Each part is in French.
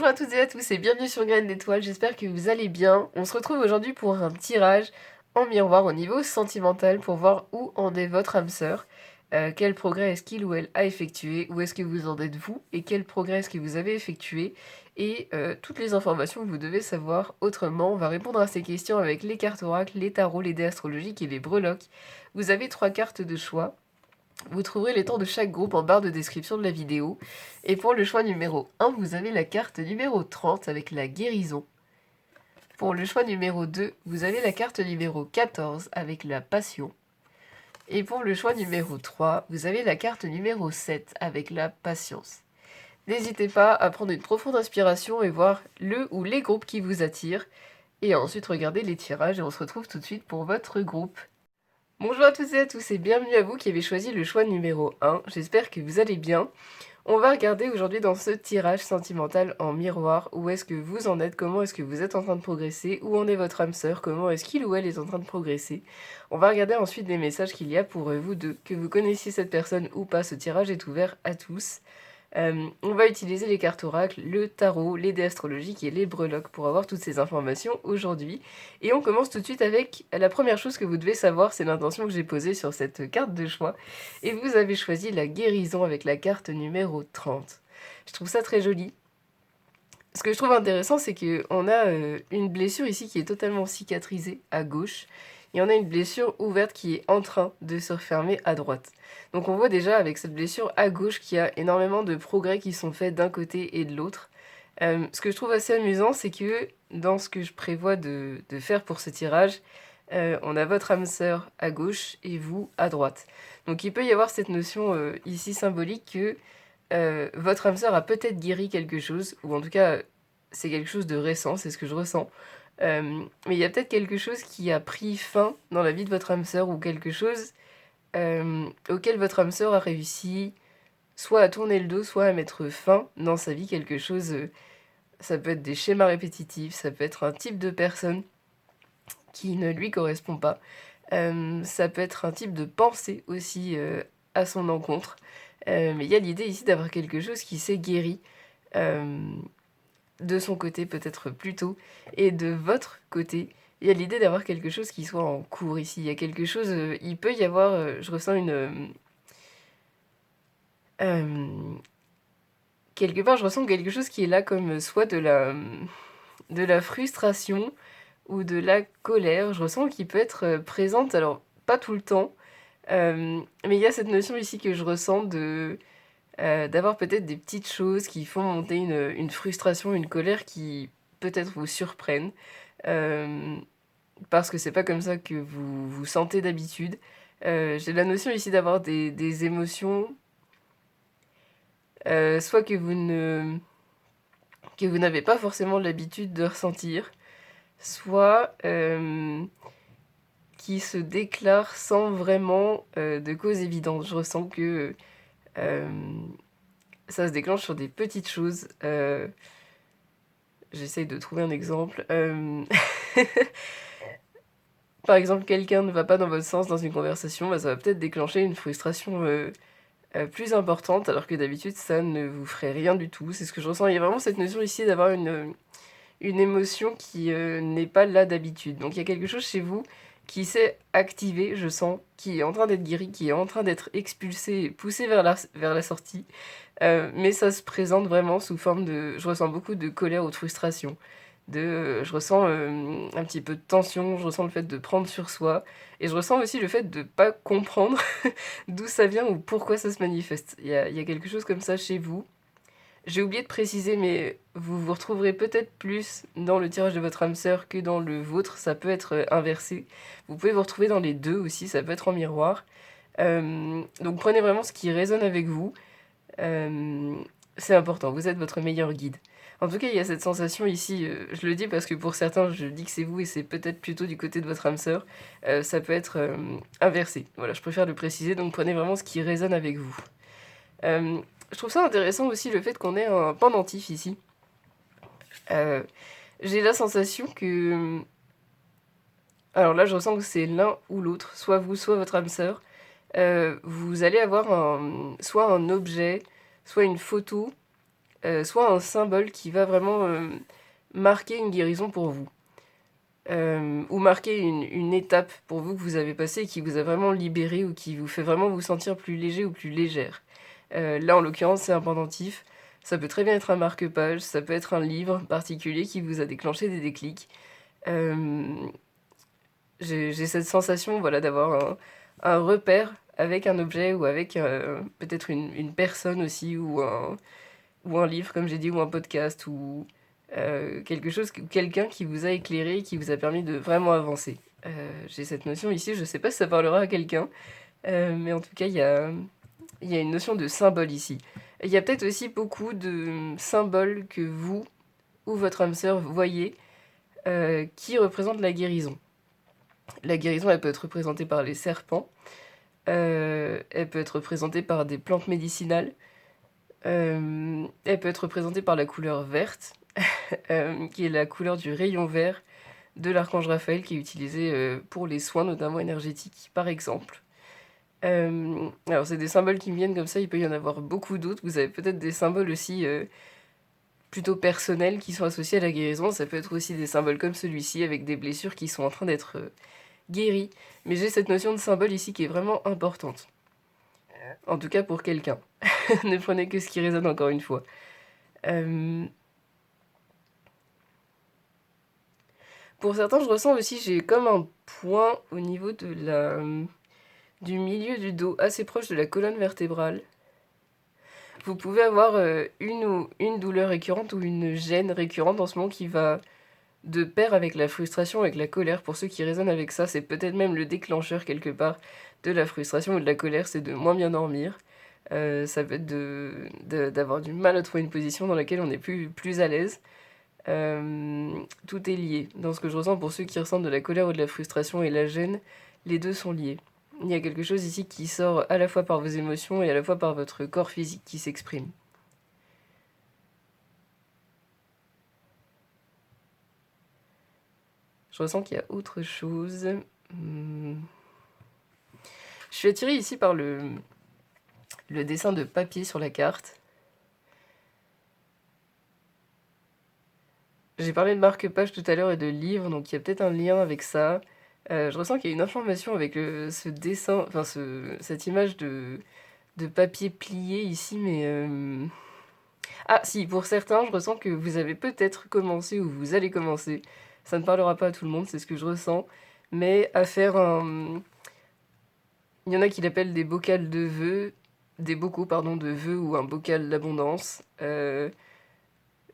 Bonjour à toutes et à tous et bienvenue sur Graines d'étoiles, j'espère que vous allez bien. On se retrouve aujourd'hui pour un tirage en miroir au niveau sentimental pour voir où en est votre âme sœur. Quel progrès est-ce qu'il ou elle a effectué, où est-ce que vous en êtes vous, et quel progrès est-ce que vous avez effectué, et toutes les informations que vous devez savoir. Autrement, on va répondre à ces questions avec les cartes oracles, les tarots, les dés astrologiques et les breloques. Vous avez 3 cartes de choix. Vous trouverez les temps de chaque groupe en barre de description de la vidéo. Et pour le choix numéro 1, vous avez la carte numéro 30 avec la guérison. Pour le choix numéro 2, vous avez la carte numéro 14 avec la passion. Et pour le choix numéro 3, vous avez la carte numéro 7 avec la patience. N'hésitez pas à prendre une profonde inspiration et voir le ou les groupes qui vous attirent. Et ensuite regarder les tirages et on se retrouve tout de suite pour votre groupe. Bonjour à toutes et à tous et bienvenue à vous qui avez choisi le choix numéro 1, j'espère que vous allez bien. On va regarder aujourd'hui dans ce tirage sentimental en miroir où est-ce que vous en êtes, comment est-ce que vous êtes en train de progresser, où en est votre âme sœur, comment est-ce qu'il ou elle est en train de progresser. On va regarder ensuite les messages qu'il y a pour vous deux, que vous connaissiez cette personne ou pas, ce tirage est ouvert à tous. On va utiliser les cartes oracles, le tarot, les dés astrologiques et les breloques pour avoir toutes ces informations aujourd'hui. Et on commence tout de suite avec la première chose que vous devez savoir, c'est l'intention que j'ai posée sur cette carte de choix. Et vous avez choisi la guérison avec la carte numéro 30. Je trouve ça très joli. Ce que je trouve intéressant, c'est qu'on a une blessure ici qui est totalement cicatrisée à gauche. Et on a une blessure ouverte qui est en train de se refermer à droite. Donc on voit déjà avec cette blessure à gauche qu'il y a énormément de progrès qui sont faits d'un côté et de l'autre. Ce que je trouve assez amusant, c'est que dans ce que je prévois de faire pour ce tirage, on a votre âme sœur à gauche et vous à droite. Donc il peut y avoir cette notion ici symbolique que votre âme sœur a peut-être guéri quelque chose, ou en tout cas c'est quelque chose de récent, c'est ce que je ressens. Mais il y a peut-être quelque chose qui a pris fin dans la vie de votre âme sœur, ou quelque chose auquel votre âme sœur a réussi soit à tourner le dos, soit à mettre fin dans sa vie, quelque chose, ça peut être des schémas répétitifs, ça peut être un type de personne qui ne lui correspond pas, ça peut être un type de pensée aussi à son encontre, mais il y a l'idée ici d'avoir quelque chose qui s'est guéri, de son côté peut-être plus tôt, et de votre côté, il y a l'idée d'avoir quelque chose qui soit en cours ici. Il y a quelque chose, il peut y avoir, je ressens quelque part, je ressens quelque chose qui est là comme soit de la frustration ou de la colère. Je ressens qu'il peut être présente, alors pas tout le temps, mais il y a cette notion ici que je ressens d'avoir peut-être des petites choses qui font monter une frustration, une colère qui peut-être vous surprennent, parce que c'est pas comme ça que vous vous sentez d'habitude. J'ai la notion ici d'avoir des émotions, soit que vous n'avez pas forcément l'habitude de ressentir, soit qui se déclarent sans vraiment de cause évidente. Je ressens que ça se déclenche sur des petites choses. J'essaye de trouver un exemple. Par exemple, quelqu'un ne va pas dans votre sens dans une conversation, bah, ça va peut-être déclencher une frustration plus importante, alors que d'habitude, ça ne vous ferait rien du tout. C'est ce que je ressens. Il y a vraiment cette notion ici d'avoir une émotion qui n'est pas là d'habitude. Donc il y a quelque chose chez vous qui s'est activé, je sens, qui est en train d'être guéri, qui est en train d'être expulsé et poussé vers la sortie. Mais ça se présente vraiment sous forme de... Je ressens beaucoup de colère ou de frustration. Je ressens un petit peu de tension, je ressens le fait de prendre sur soi. Et je ressens aussi le fait de ne pas comprendre d'où ça vient ou pourquoi ça se manifeste. Il y a quelque chose comme ça chez vous. J'ai oublié de préciser, mais vous vous retrouverez peut-être plus dans le tirage de votre âme sœur que dans le vôtre. Ça peut être inversé. Vous pouvez vous retrouver dans les deux aussi, ça peut être en miroir. Donc prenez vraiment ce qui résonne avec vous. C'est important, vous êtes votre meilleur guide. En tout cas, il y a cette sensation ici, je le dis parce que pour certains, je dis que c'est vous et c'est peut-être plutôt du côté de votre âme sœur. Ça peut être inversé. Voilà, je préfère le préciser, donc prenez vraiment ce qui résonne avec vous. Je trouve ça intéressant aussi le fait qu'on ait un pendentif ici. J'ai la sensation que... Alors là, je ressens que c'est l'un ou l'autre, soit vous, soit votre âme sœur. Vous allez avoir soit un objet, soit une photo soit un symbole qui va vraiment marquer une guérison pour vous. Ou marquer une étape pour vous que vous avez passée et qui vous a vraiment libéré ou qui vous fait vraiment vous sentir plus léger ou plus légère. Là, en l'occurrence, c'est un pendentif. Ça peut très bien être un marque-page, ça peut être un livre particulier qui vous a déclenché des déclics. Euh, j'ai cette sensation, voilà, d'avoir un repère avec un objet ou avec peut-être une personne aussi ou un livre, comme j'ai dit, ou un podcast ou quelque chose, quelqu'un qui vous a éclairé, qui vous a permis de vraiment avancer. J'ai cette notion ici, je sais pas si ça parlera à quelqu'un, mais en tout cas, il y a une notion de symbole ici. Il y a peut-être aussi beaucoup de symboles que vous ou votre âme sœur voyez qui représentent la guérison. La guérison, elle peut être représentée par les serpents, elle peut être représentée par des plantes médicinales, elle peut être représentée par la couleur verte, qui est la couleur du rayon vert de l'archange Raphaël, qui est utilisé pour les soins, notamment énergétiques, par exemple. Alors, c'est des symboles qui me viennent comme ça, il peut y en avoir beaucoup d'autres. Vous avez peut-être des symboles aussi plutôt personnels qui sont associés à la guérison. Ça peut être aussi des symboles comme celui-ci, avec des blessures qui sont en train d'être guéries. Mais j'ai cette notion de symbole ici qui est vraiment importante. En tout cas pour quelqu'un. Ne prenez que ce qui résonne encore une fois. Pour certains, je ressens aussi, j'ai comme un point au niveau du milieu du dos, assez proche de la colonne vertébrale. Vous pouvez avoir une douleur récurrente ou une gêne récurrente en ce moment qui va de pair avec la frustration, avec la colère. Pour ceux qui résonnent avec ça, c'est peut-être même le déclencheur quelque part de la frustration ou de la colère, c'est de moins bien dormir. Ça peut être d'avoir du mal à trouver une position dans laquelle on est plus à l'aise. Tout est lié. Dans ce que je ressens pour ceux qui ressentent de la colère ou de la frustration et la gêne, les deux sont liés. Il y a quelque chose ici qui sort à la fois par vos émotions et à la fois par votre corps physique qui s'exprime. Je ressens qu'il y a autre chose. Je suis attirée ici par le dessin de papier sur la carte. J'ai parlé de marque-page tout à l'heure et de livre, donc il y a peut-être un lien avec ça. Je ressens qu'il y a une information avec ce dessin, enfin cette image de papier plié ici, mais... Ah si, pour certains, je ressens que vous avez peut-être commencé ou vous allez commencer, ça ne parlera pas à tout le monde, c'est ce que je ressens, mais à faire un... Il y en a qui l'appellent des bocals de vœux, des bocaux, pardon, de vœux ou un bocal d'abondance.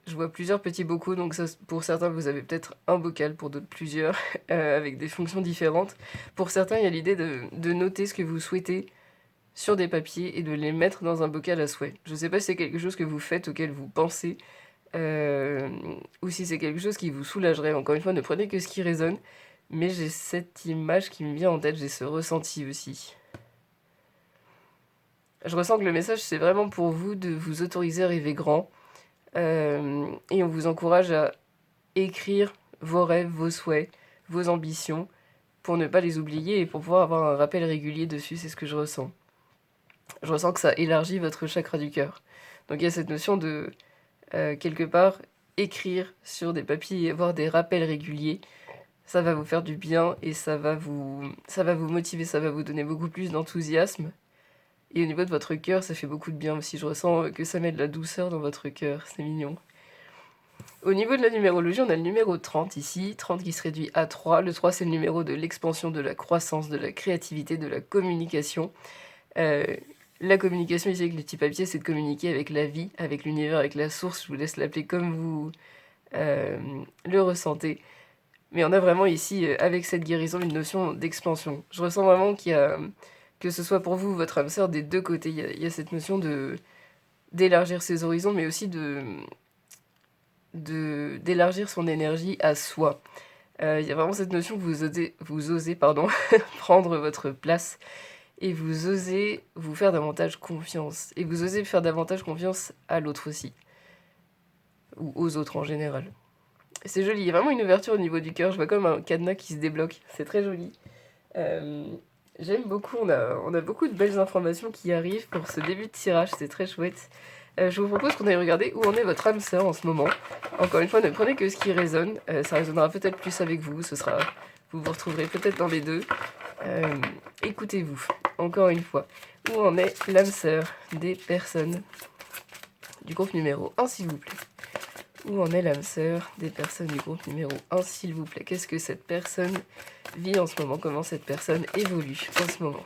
Je vois plusieurs petits bocaux, donc ça, pour certains, vous avez peut-être un bocal, pour d'autres plusieurs, avec des fonctions différentes. Pour certains, il y a l'idée de noter ce que vous souhaitez sur des papiers et de les mettre dans un bocal à souhait. Je ne sais pas si c'est quelque chose que vous faites, auquel vous pensez, ou si c'est quelque chose qui vous soulagerait. Encore une fois, ne prenez que ce qui résonne, mais j'ai cette image qui me vient en tête, j'ai ce ressenti aussi. Je ressens que le message, c'est vraiment pour vous de vous autoriser à rêver grand, et on vous encourage à écrire vos rêves, vos souhaits, vos ambitions, pour ne pas les oublier et pour pouvoir avoir un rappel régulier dessus, c'est ce que je ressens. Je ressens que ça élargit votre chakra du cœur. Donc il y a cette notion de, quelque part, écrire sur des papiers et avoir des rappels réguliers. Ça va vous faire du bien et ça va vous motiver, ça va vous donner beaucoup plus d'enthousiasme. Et au niveau de votre cœur, ça fait beaucoup de bien aussi. Je ressens que ça met de la douceur dans votre cœur, c'est mignon. Au niveau de la numérologie, on a le numéro 30 ici, 30 qui se réduit à 3. Le 3, c'est le numéro de l'expansion, de la croissance, de la créativité, de la communication. La communication ici avec le petit papier, c'est de communiquer avec la vie, avec l'univers, avec la source. Je vous laisse l'appeler comme vous le ressentez. Mais on a vraiment ici, avec cette guérison, une notion d'expansion. Je ressens vraiment qu'il y a, que ce soit pour vous, votre âme sœur, des deux côtés, il y a cette notion d'élargir ses horizons, mais aussi d'élargir son énergie à soi. Il y a vraiment cette notion que vous osez prendre votre place et vous osez vous faire davantage confiance. Et vous osez faire davantage confiance à l'autre aussi. Ou aux autres en général. C'est joli, il y a vraiment une ouverture au niveau du cœur. Je vois comme un cadenas qui se débloque. C'est très joli. J'aime beaucoup, on a beaucoup de belles informations qui arrivent pour ce début de tirage, c'est très chouette. je vous propose qu'on aille regarder où en est votre âme sœur en ce moment. Encore une fois, ne prenez que ce qui résonne. Ça résonnera peut-être plus avec vous. Vous vous retrouverez peut-être dans les deux. Écoutez-vous, encore une fois. Où en est l'âme sœur des personnes du groupe numéro 1, s'il vous plaît? Où en est l'âme sœur des personnes du groupe numéro 1, s'il vous plaît? Qu'est-ce que cette personne vit en ce moment? Comment cette personne évolue en ce moment?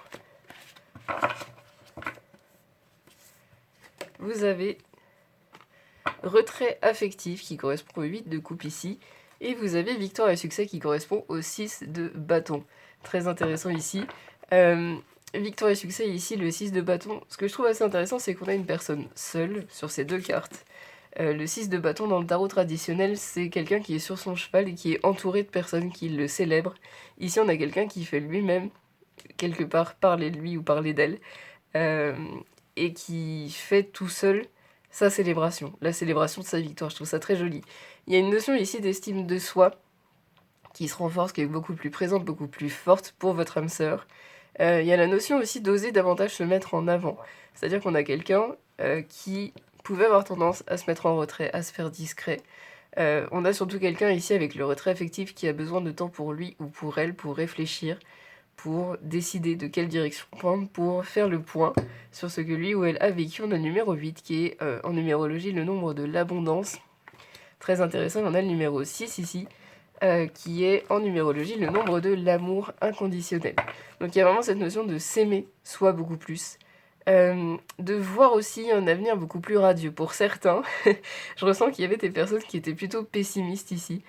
Vous avez retrait affectif qui correspond au 8 de coupe ici. Et vous avez victoire et succès qui correspond au 6 de bâton. Très intéressant ici. Victoire et succès ici, le 6 de bâton. Ce que je trouve assez intéressant, c'est qu'on a une personne seule sur ces deux cartes. Le 6 de bâton dans le tarot traditionnel, c'est quelqu'un qui est sur son cheval et qui est entouré de personnes qui le célèbrent. Ici, on a quelqu'un qui fait lui-même, quelque part, parler de lui ou parler d'elle, et qui fait tout seul sa célébration, la célébration de sa victoire. Je trouve ça très joli. Il y a une notion ici d'estime de soi qui se renforce, qui est beaucoup plus présente, beaucoup plus forte pour votre âme sœur. Il y a la notion aussi d'oser davantage se mettre en avant. C'est-à-dire qu'on a quelqu'un qui pouvait avoir tendance à se mettre en retrait, à se faire discret. On a surtout quelqu'un ici avec le retrait affectif qui a besoin de temps pour lui ou pour elle, pour réfléchir, pour décider de quelle direction prendre, pour faire le point sur ce que lui ou elle a vécu. On a le numéro 8 qui est en numérologie le nombre de l'abondance. Très intéressant, on a le numéro 6 ici, qui est en numérologie le nombre de l'amour inconditionnel. Donc il y a vraiment cette notion de s'aimer soi beaucoup plus, de voir aussi un avenir beaucoup plus radieux. Pour certains, je ressens qu'il y avait des personnes qui étaient plutôt pessimistes ici,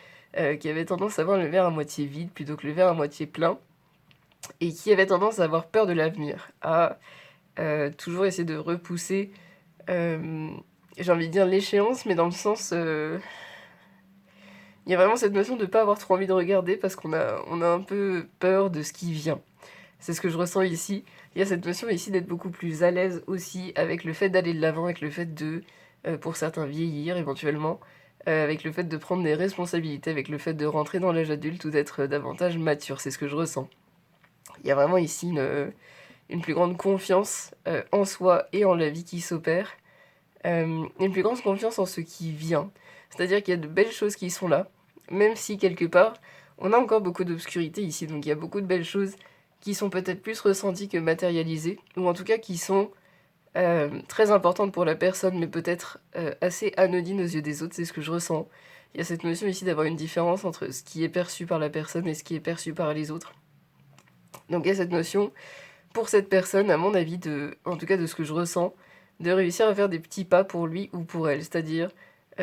qui avaient tendance à voir le verre à moitié vide plutôt que le verre à moitié plein, et qui avaient tendance à avoir peur de l'avenir, à toujours essayer de repousser, j'ai envie de dire l'échéance, mais dans le sens... il y a vraiment cette notion de ne pas avoir trop envie de regarder parce qu'on a un peu peur de ce qui vient. C'est ce que je ressens ici. Il y a cette notion ici d'être beaucoup plus à l'aise aussi avec le fait d'aller de l'avant, avec le fait de, pour certains, vieillir éventuellement, avec le fait de prendre des responsabilités, avec le fait de rentrer dans l'âge adulte ou d'être davantage mature. C'est ce que je ressens. Il y a vraiment ici une plus grande confiance en soi et en la vie qui s'opère. Une plus grande confiance en ce qui vient. C'est-à-dire qu'il y a de belles choses qui sont là, même si quelque part, on a encore beaucoup d'obscurité ici, donc il y a beaucoup de belles choses qui sont peut-être plus ressenties que matérialisées, ou en tout cas qui sont très importantes pour la personne, mais peut-être assez anodines aux yeux des autres, c'est ce que je ressens. Il y a cette notion ici d'avoir une différence entre ce qui est perçu par la personne et ce qui est perçu par les autres. Donc il y a cette notion, pour cette personne, à mon avis, en tout cas de ce que je ressens, de réussir à faire des petits pas pour lui ou pour elle, c'est-à-dire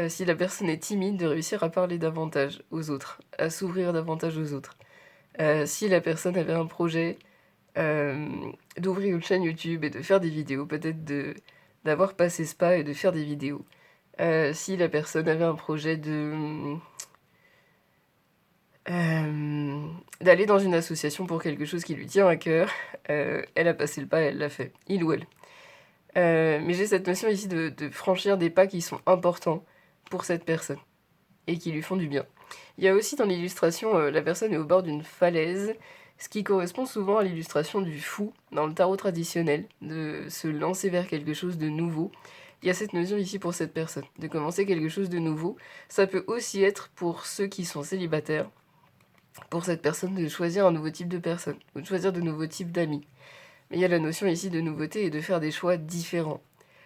si la personne est timide, de réussir à parler davantage aux autres, à s'ouvrir davantage aux autres. Si la personne avait un projet d'ouvrir une chaîne YouTube et de faire des vidéos, peut-être d'avoir passé ce pas et de faire des vidéos. Si la personne avait un projet d'aller dans une association pour quelque chose qui lui tient à cœur, elle a passé le pas, elle l'a fait, il ou elle. Mais j'ai cette notion ici de franchir des pas qui sont importants pour cette personne et qui lui font du bien. Il y a aussi dans l'illustration, la personne est au bord d'une falaise, ce qui correspond souvent à l'illustration du fou dans le tarot traditionnel, de se lancer vers quelque chose de nouveau. Il y a cette notion ici pour cette personne, de commencer quelque chose de nouveau. Ça peut aussi être pour ceux qui sont célibataires, pour cette personne de choisir un nouveau type de personne, ou de choisir de nouveaux types d'amis. Mais il y a la notion ici de nouveauté et de faire des choix différents.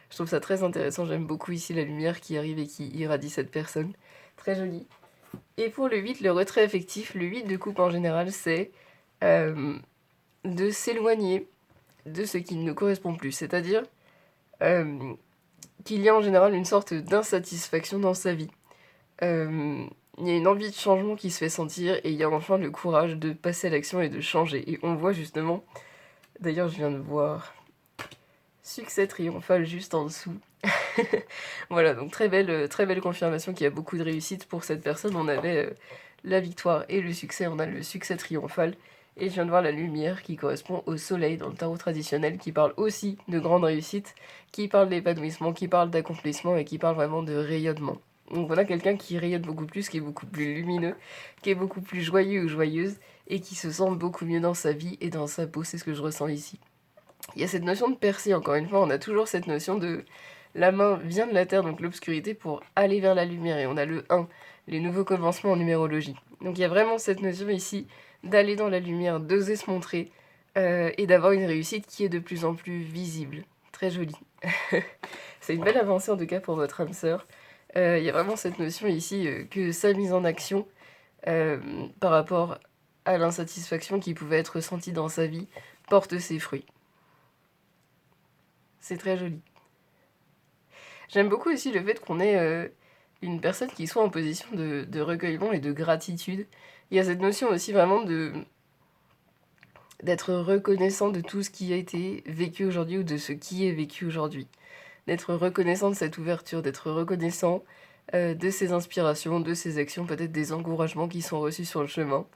Je trouve ça très intéressant, j'aime beaucoup ici la lumière qui arrive et qui irradie cette personne. Très jolie. Et pour le 8, le retrait affectif, le 8 de coupe en général, c'est de s'éloigner de ce qui ne correspond plus. C'est-à-dire qu'il y a en général une sorte d'insatisfaction dans sa vie. Il y a une envie de changement qui se fait sentir et il y a enfin le courage de passer à l'action et de changer. Et on voit justement, d'ailleurs je viens de voir succès triomphal juste en dessous. Voilà, donc très belle confirmation qu'il y a beaucoup de réussite pour cette personne. On avait la victoire et le succès, on a le succès triomphal. Et je viens de voir la lumière qui correspond au soleil dans le tarot traditionnel, qui parle aussi de grande réussite, qui parle d'épanouissement, qui parle d'accomplissement et qui parle vraiment de rayonnement. Donc voilà quelqu'un qui rayonne beaucoup plus, qui est beaucoup plus lumineux, qui est beaucoup plus joyeux ou joyeuse, et qui se sent beaucoup mieux dans sa vie et dans sa peau, c'est ce que je ressens ici. Il y a cette notion de percer, encore une fois, on a toujours cette notion La main vient de la terre, donc l'obscurité, pour aller vers la lumière. Et on a le 1, les nouveaux commencements en numérologie. Donc il y a vraiment cette notion ici d'aller dans la lumière, d'oser se montrer et d'avoir une réussite qui est de plus en plus visible. Très jolie. C'est une belle avancée en tout cas pour votre âme sœur. Il y a vraiment cette notion ici que sa mise en action par rapport à l'insatisfaction qui pouvait être ressentie dans sa vie porte ses fruits. C'est très joli. J'aime beaucoup aussi le fait qu'on ait une personne qui soit en position de recueillement et de gratitude. Il y a cette notion aussi vraiment d'être reconnaissant de tout ce qui a été vécu aujourd'hui ou de ce qui est vécu aujourd'hui. D'être reconnaissant de cette ouverture, d'être reconnaissant de ses inspirations, de ses actions, peut-être des encouragements qui sont reçus sur le chemin.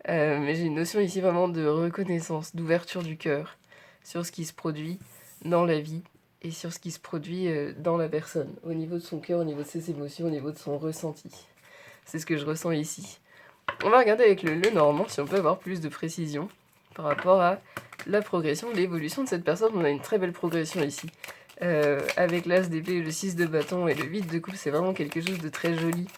Mais j'ai une notion ici vraiment de reconnaissance, d'ouverture du cœur sur ce qui se produit dans la vie et sur ce qui se produit dans la personne, au niveau de son cœur, au niveau de ses émotions, au niveau de son ressenti. C'est ce que je ressens ici. On va regarder avec le normand si on peut avoir plus de précision par rapport à la progression, l'évolution de cette personne. On a une très belle progression ici. Avec l'as d'épée, le 6 de bâton et le 8 de coupe, c'est vraiment quelque chose de très joli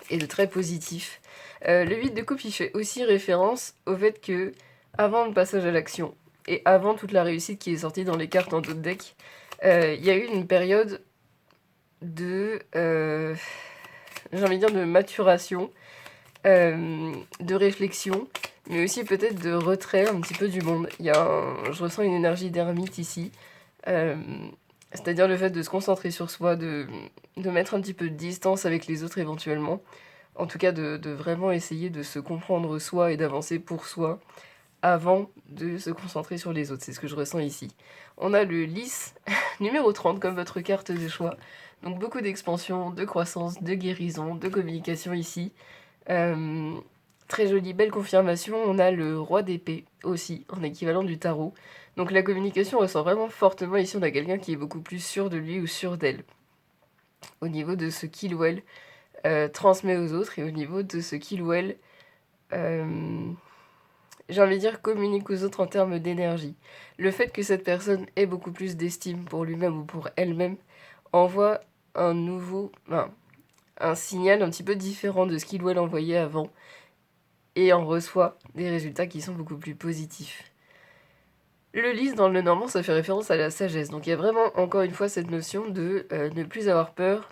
et de très positif. Le 8 de coupe, il fait aussi référence au fait que, avant le passage à l'action, et avant toute la réussite qui est sortie dans les cartes en d'autres decks, il y a eu une période de, j'ai envie de dire, de maturation, de réflexion, mais aussi peut-être de retrait un petit peu du monde. Je ressens une énergie d'ermite ici, c'est-à-dire le fait de se concentrer sur soi, de mettre un petit peu de distance avec les autres éventuellement, en tout cas de vraiment essayer de se comprendre soi et d'avancer pour soi, avant de se concentrer sur les autres. C'est ce que je ressens ici. On a le lys numéro 30 comme votre carte de choix. Donc beaucoup d'expansion, de croissance, de guérison, de communication ici. Très jolie, belle confirmation. On a le roi d'épée aussi, en équivalent du tarot. Donc la communication ressort vraiment fortement ici. On a quelqu'un qui est beaucoup plus sûr de lui ou sûr d'elle. Au niveau de ce qu'il ou elle transmet aux autres et au niveau de ce qu'il ou elle... j'ai envie de dire communique aux autres en termes d'énergie. Le fait que cette personne ait beaucoup plus d'estime pour lui-même ou pour elle-même envoie un signal un petit peu différent de ce qu'il ou elle envoyait avant et en reçoit des résultats qui sont beaucoup plus positifs. Le lys dans le normand, ça fait référence à la sagesse. Donc il y a vraiment encore une fois cette notion de ne plus avoir peur,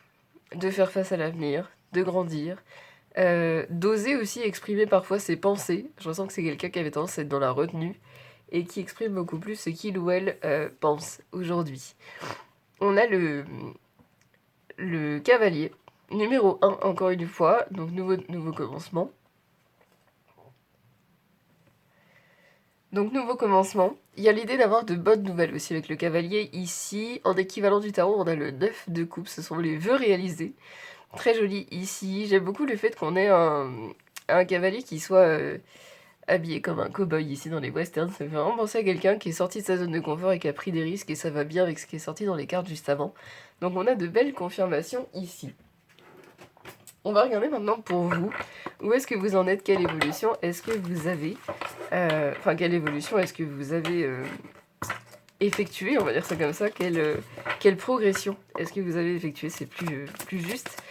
de faire face à l'avenir, de grandir, d'oser aussi exprimer parfois ses pensées. Je ressens que c'est quelqu'un qui avait tendance à être dans la retenue et qui exprime beaucoup plus ce qu'il ou elle pense aujourd'hui. On a le cavalier, numéro 1 encore une fois, donc nouveau commencement. Donc nouveau commencement. Il y a l'idée d'avoir de bonnes nouvelles aussi avec le cavalier. Ici, en équivalent du tarot, on a le 9 de coupe, ce sont les vœux réalisés. Très joli ici. J'aime beaucoup le fait qu'on ait un cavalier qui soit habillé comme un cow-boy ici dans les westerns. Ça me fait vraiment penser à quelqu'un qui est sorti de sa zone de confort et qui a pris des risques et ça va bien avec ce qui est sorti dans les cartes juste avant. Donc on a de belles confirmations ici. On va regarder maintenant pour vous. Où est-ce que vous en êtes? Quelle évolution est-ce que vous avez quelle évolution est-ce que vous avez effectuée? On va dire ça comme ça. Quelle progression est-ce que vous avez effectuée? C'est plus juste.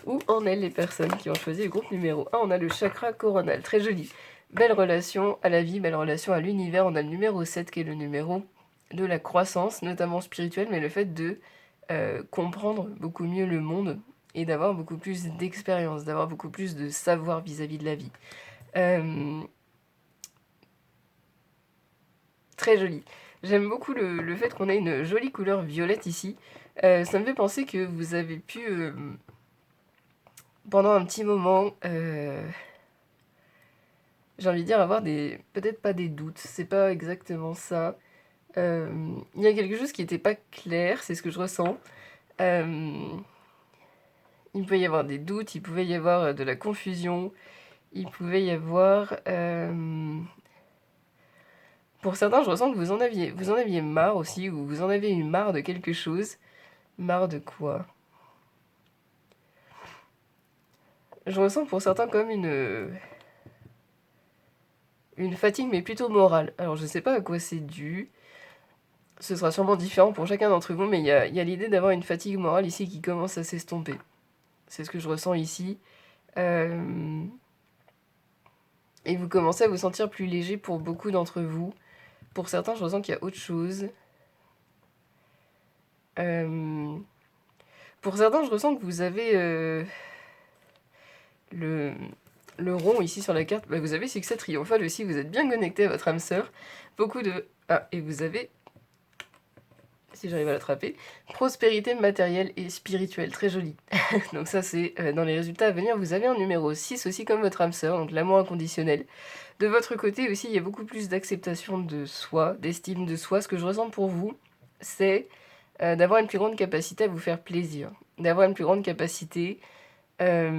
Où en est les personnes qui ont choisi le groupe numéro 1? On a le chakra coronal. Très joli. Belle relation à la vie, belle relation à l'univers. On a le numéro 7 qui est le numéro de la croissance, notamment spirituelle, mais le fait de comprendre beaucoup mieux le monde et d'avoir beaucoup plus d'expérience, d'avoir beaucoup plus de savoir vis-à-vis de la vie. Très joli. J'aime beaucoup le fait qu'on ait une jolie couleur violette ici. Ça me fait penser que vous avez pu, pendant un petit moment, j'ai envie de dire, avoir peut-être pas des doutes, c'est pas exactement ça. Il y a quelque chose qui n'était pas clair, c'est ce que je ressens. Il pouvait y avoir des doutes, il pouvait y avoir de la confusion, il pouvait y avoir... Pour certains, je ressens que vous en aviez marre aussi, ou vous en avez eu marre de quelque chose. Marre de quoi? Je ressens pour certains comme une fatigue, mais plutôt morale. Alors je sais pas à quoi c'est dû. Ce sera sûrement différent pour chacun d'entre vous, mais il y a l'idée d'avoir une fatigue morale ici qui commence à s'estomper. C'est ce que je ressens ici. Et vous commencez à vous sentir plus léger pour beaucoup d'entre vous. Pour certains, je ressens qu'il y a autre chose. Pour certains, je ressens que vous avez le rond ici sur la carte. Bah, vous avez succès triomphal aussi, vous êtes bien connecté à votre âme sœur. Beaucoup de... Ah, et vous avez... Si j'arrive à l'attraper, prospérité matérielle et spirituelle, très joli. Donc ça c'est dans les résultats à venir, vous avez un numéro 6 aussi comme votre âme sœur, donc l'amour inconditionnel. De votre côté aussi, il y a beaucoup plus d'acceptation de soi, d'estime de soi. Ce que je ressens pour vous, c'est d'avoir une plus grande capacité à vous faire plaisir, d'avoir une plus grande capacité à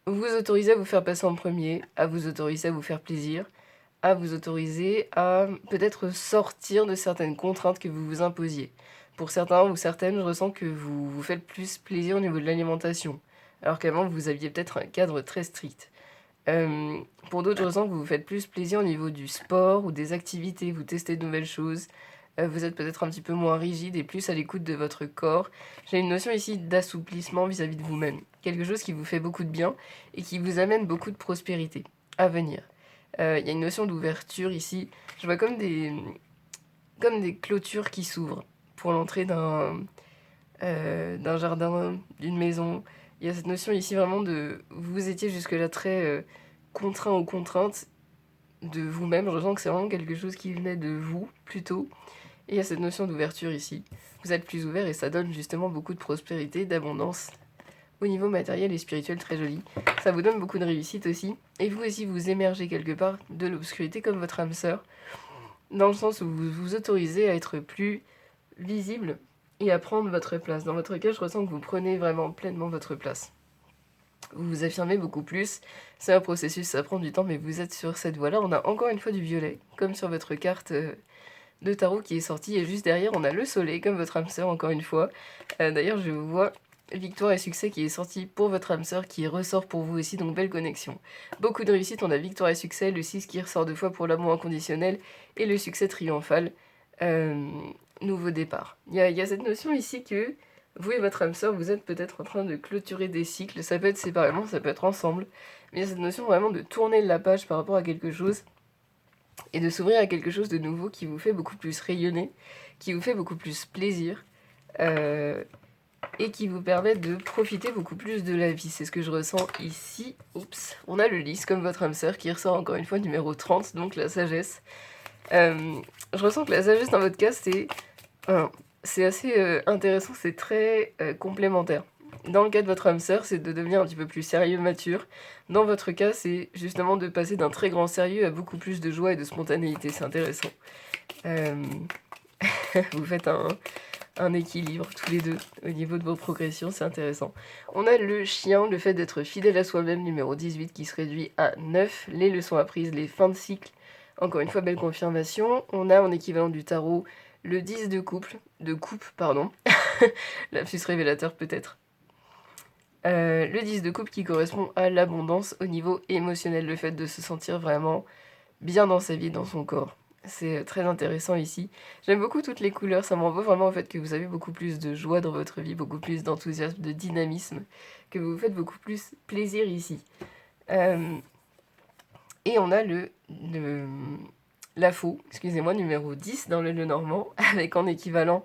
vous autoriser à vous faire passer en premier, à vous autoriser à vous faire plaisir, à vous autoriser à peut-être sortir de certaines contraintes que vous vous imposiez. Pour certains ou certaines, je ressens que vous vous faites plus plaisir au niveau de l'alimentation, alors qu'avant vous aviez peut-être un cadre très strict. Pour d'autres, je ressens que vous vous faites plus plaisir au niveau du sport ou des activités, vous testez de nouvelles choses, vous êtes peut-être un petit peu moins rigide et plus à l'écoute de votre corps. J'ai une notion ici d'assouplissement vis-à-vis de vous-même, quelque chose qui vous fait beaucoup de bien et qui vous amène beaucoup de prospérité à venir. Il y a une notion d'ouverture ici. Je vois comme des clôtures qui s'ouvrent pour l'entrée d'un jardin, d'une maison. Il y a cette notion ici vraiment de... Vous étiez jusque-là très contraint ou contrainte de vous-même. Je ressens que c'est vraiment quelque chose qui venait de vous, plutôt. Et il y a cette notion d'ouverture ici. Vous êtes plus ouvert et ça donne justement beaucoup de prospérité, d'abondance. Au niveau matériel et spirituel, très joli. Ça vous donne beaucoup de réussite aussi. Et vous aussi, vous émergez quelque part de l'obscurité comme votre âme sœur. Dans le sens où vous vous autorisez à être plus visible et à prendre votre place. Dans votre cas, je ressens que vous prenez vraiment pleinement votre place. Vous vous affirmez beaucoup plus. C'est un processus, ça prend du temps, mais vous êtes sur cette voie-là. On a encore une fois du violet, comme sur votre carte de tarot qui est sortie. Et juste derrière, on a le soleil, comme votre âme sœur, encore une fois. D'ailleurs, je vous vois victoire et succès qui est sorti pour votre âme sœur, qui ressort pour vous aussi, donc belle connexion. Beaucoup de réussite, on a victoire et succès, le 6 qui ressort 2 fois pour l'amour inconditionnel, et le succès triomphal, nouveau départ. Il y a cette notion ici que vous et votre âme sœur, vous êtes peut-être en train de clôturer des cycles, ça peut être séparément, ça peut être ensemble, mais il y a cette notion vraiment de tourner la page par rapport à quelque chose, et de s'ouvrir à quelque chose de nouveau qui vous fait beaucoup plus rayonner, qui vous fait beaucoup plus plaisir, et qui vous permet de profiter beaucoup plus de la vie. C'est ce que je ressens ici. Oups, on a le lys comme votre âme sœur qui ressort encore une fois numéro 30, donc la sagesse. Je ressens que la sagesse dans votre cas, c'est assez intéressant, c'est très complémentaire. Dans le cas de votre âme sœur, c'est de devenir un petit peu plus sérieux, mature. Dans votre cas, c'est justement de passer d'un très grand sérieux à beaucoup plus de joie et de spontanéité. C'est intéressant. Vous faites un équilibre tous les deux au niveau de vos progressions, c'est intéressant. On a le chien, le fait d'être fidèle à soi-même, numéro 18, qui se réduit à 9. Les leçons apprises, les fins de cycle. Encore une fois, belle confirmation. On a en équivalent du tarot le 10 de coupe, pardon. Lapsus révélateur peut-être. Le 10 de coupe qui correspond à l'abondance au niveau émotionnel, le fait de se sentir vraiment bien dans sa vie, dans son corps. C'est très intéressant ici. J'aime beaucoup toutes les couleurs, ça m'envoie vraiment au fait que vous avez beaucoup plus de joie dans votre vie, beaucoup plus d'enthousiasme, de dynamisme, que vous vous faites beaucoup plus plaisir ici. Et on a la faux, excusez-moi, numéro 10 dans le Lenormand, avec en équivalent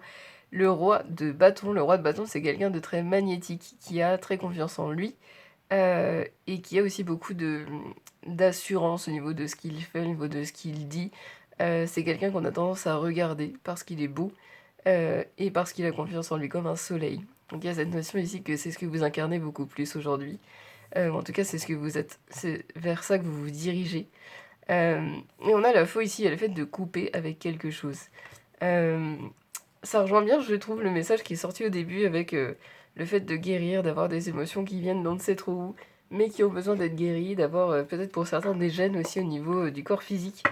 le roi de bâton. Le roi de bâton, c'est quelqu'un de très magnétique, qui a très confiance en lui, et qui a aussi beaucoup d'assurance au niveau de ce qu'il fait, au niveau de ce qu'il dit. C'est quelqu'un qu'on a tendance à regarder parce qu'il est beau et parce qu'il a confiance en lui comme un soleil. Donc il y a cette notion ici que c'est ce que vous incarnez beaucoup plus aujourd'hui. En tout cas, c'est ce que vous êtes, c'est vers ça que vous vous dirigez. Et on a la faux ici, il y a le fait de couper avec quelque chose. Ça rejoint bien, je trouve, le message qui est sorti au début avec le fait de guérir, d'avoir des émotions qui viennent d'on ne sait trop où, mais qui ont besoin d'être guéries, d'avoir peut-être pour certains des gènes aussi au niveau du corps physique,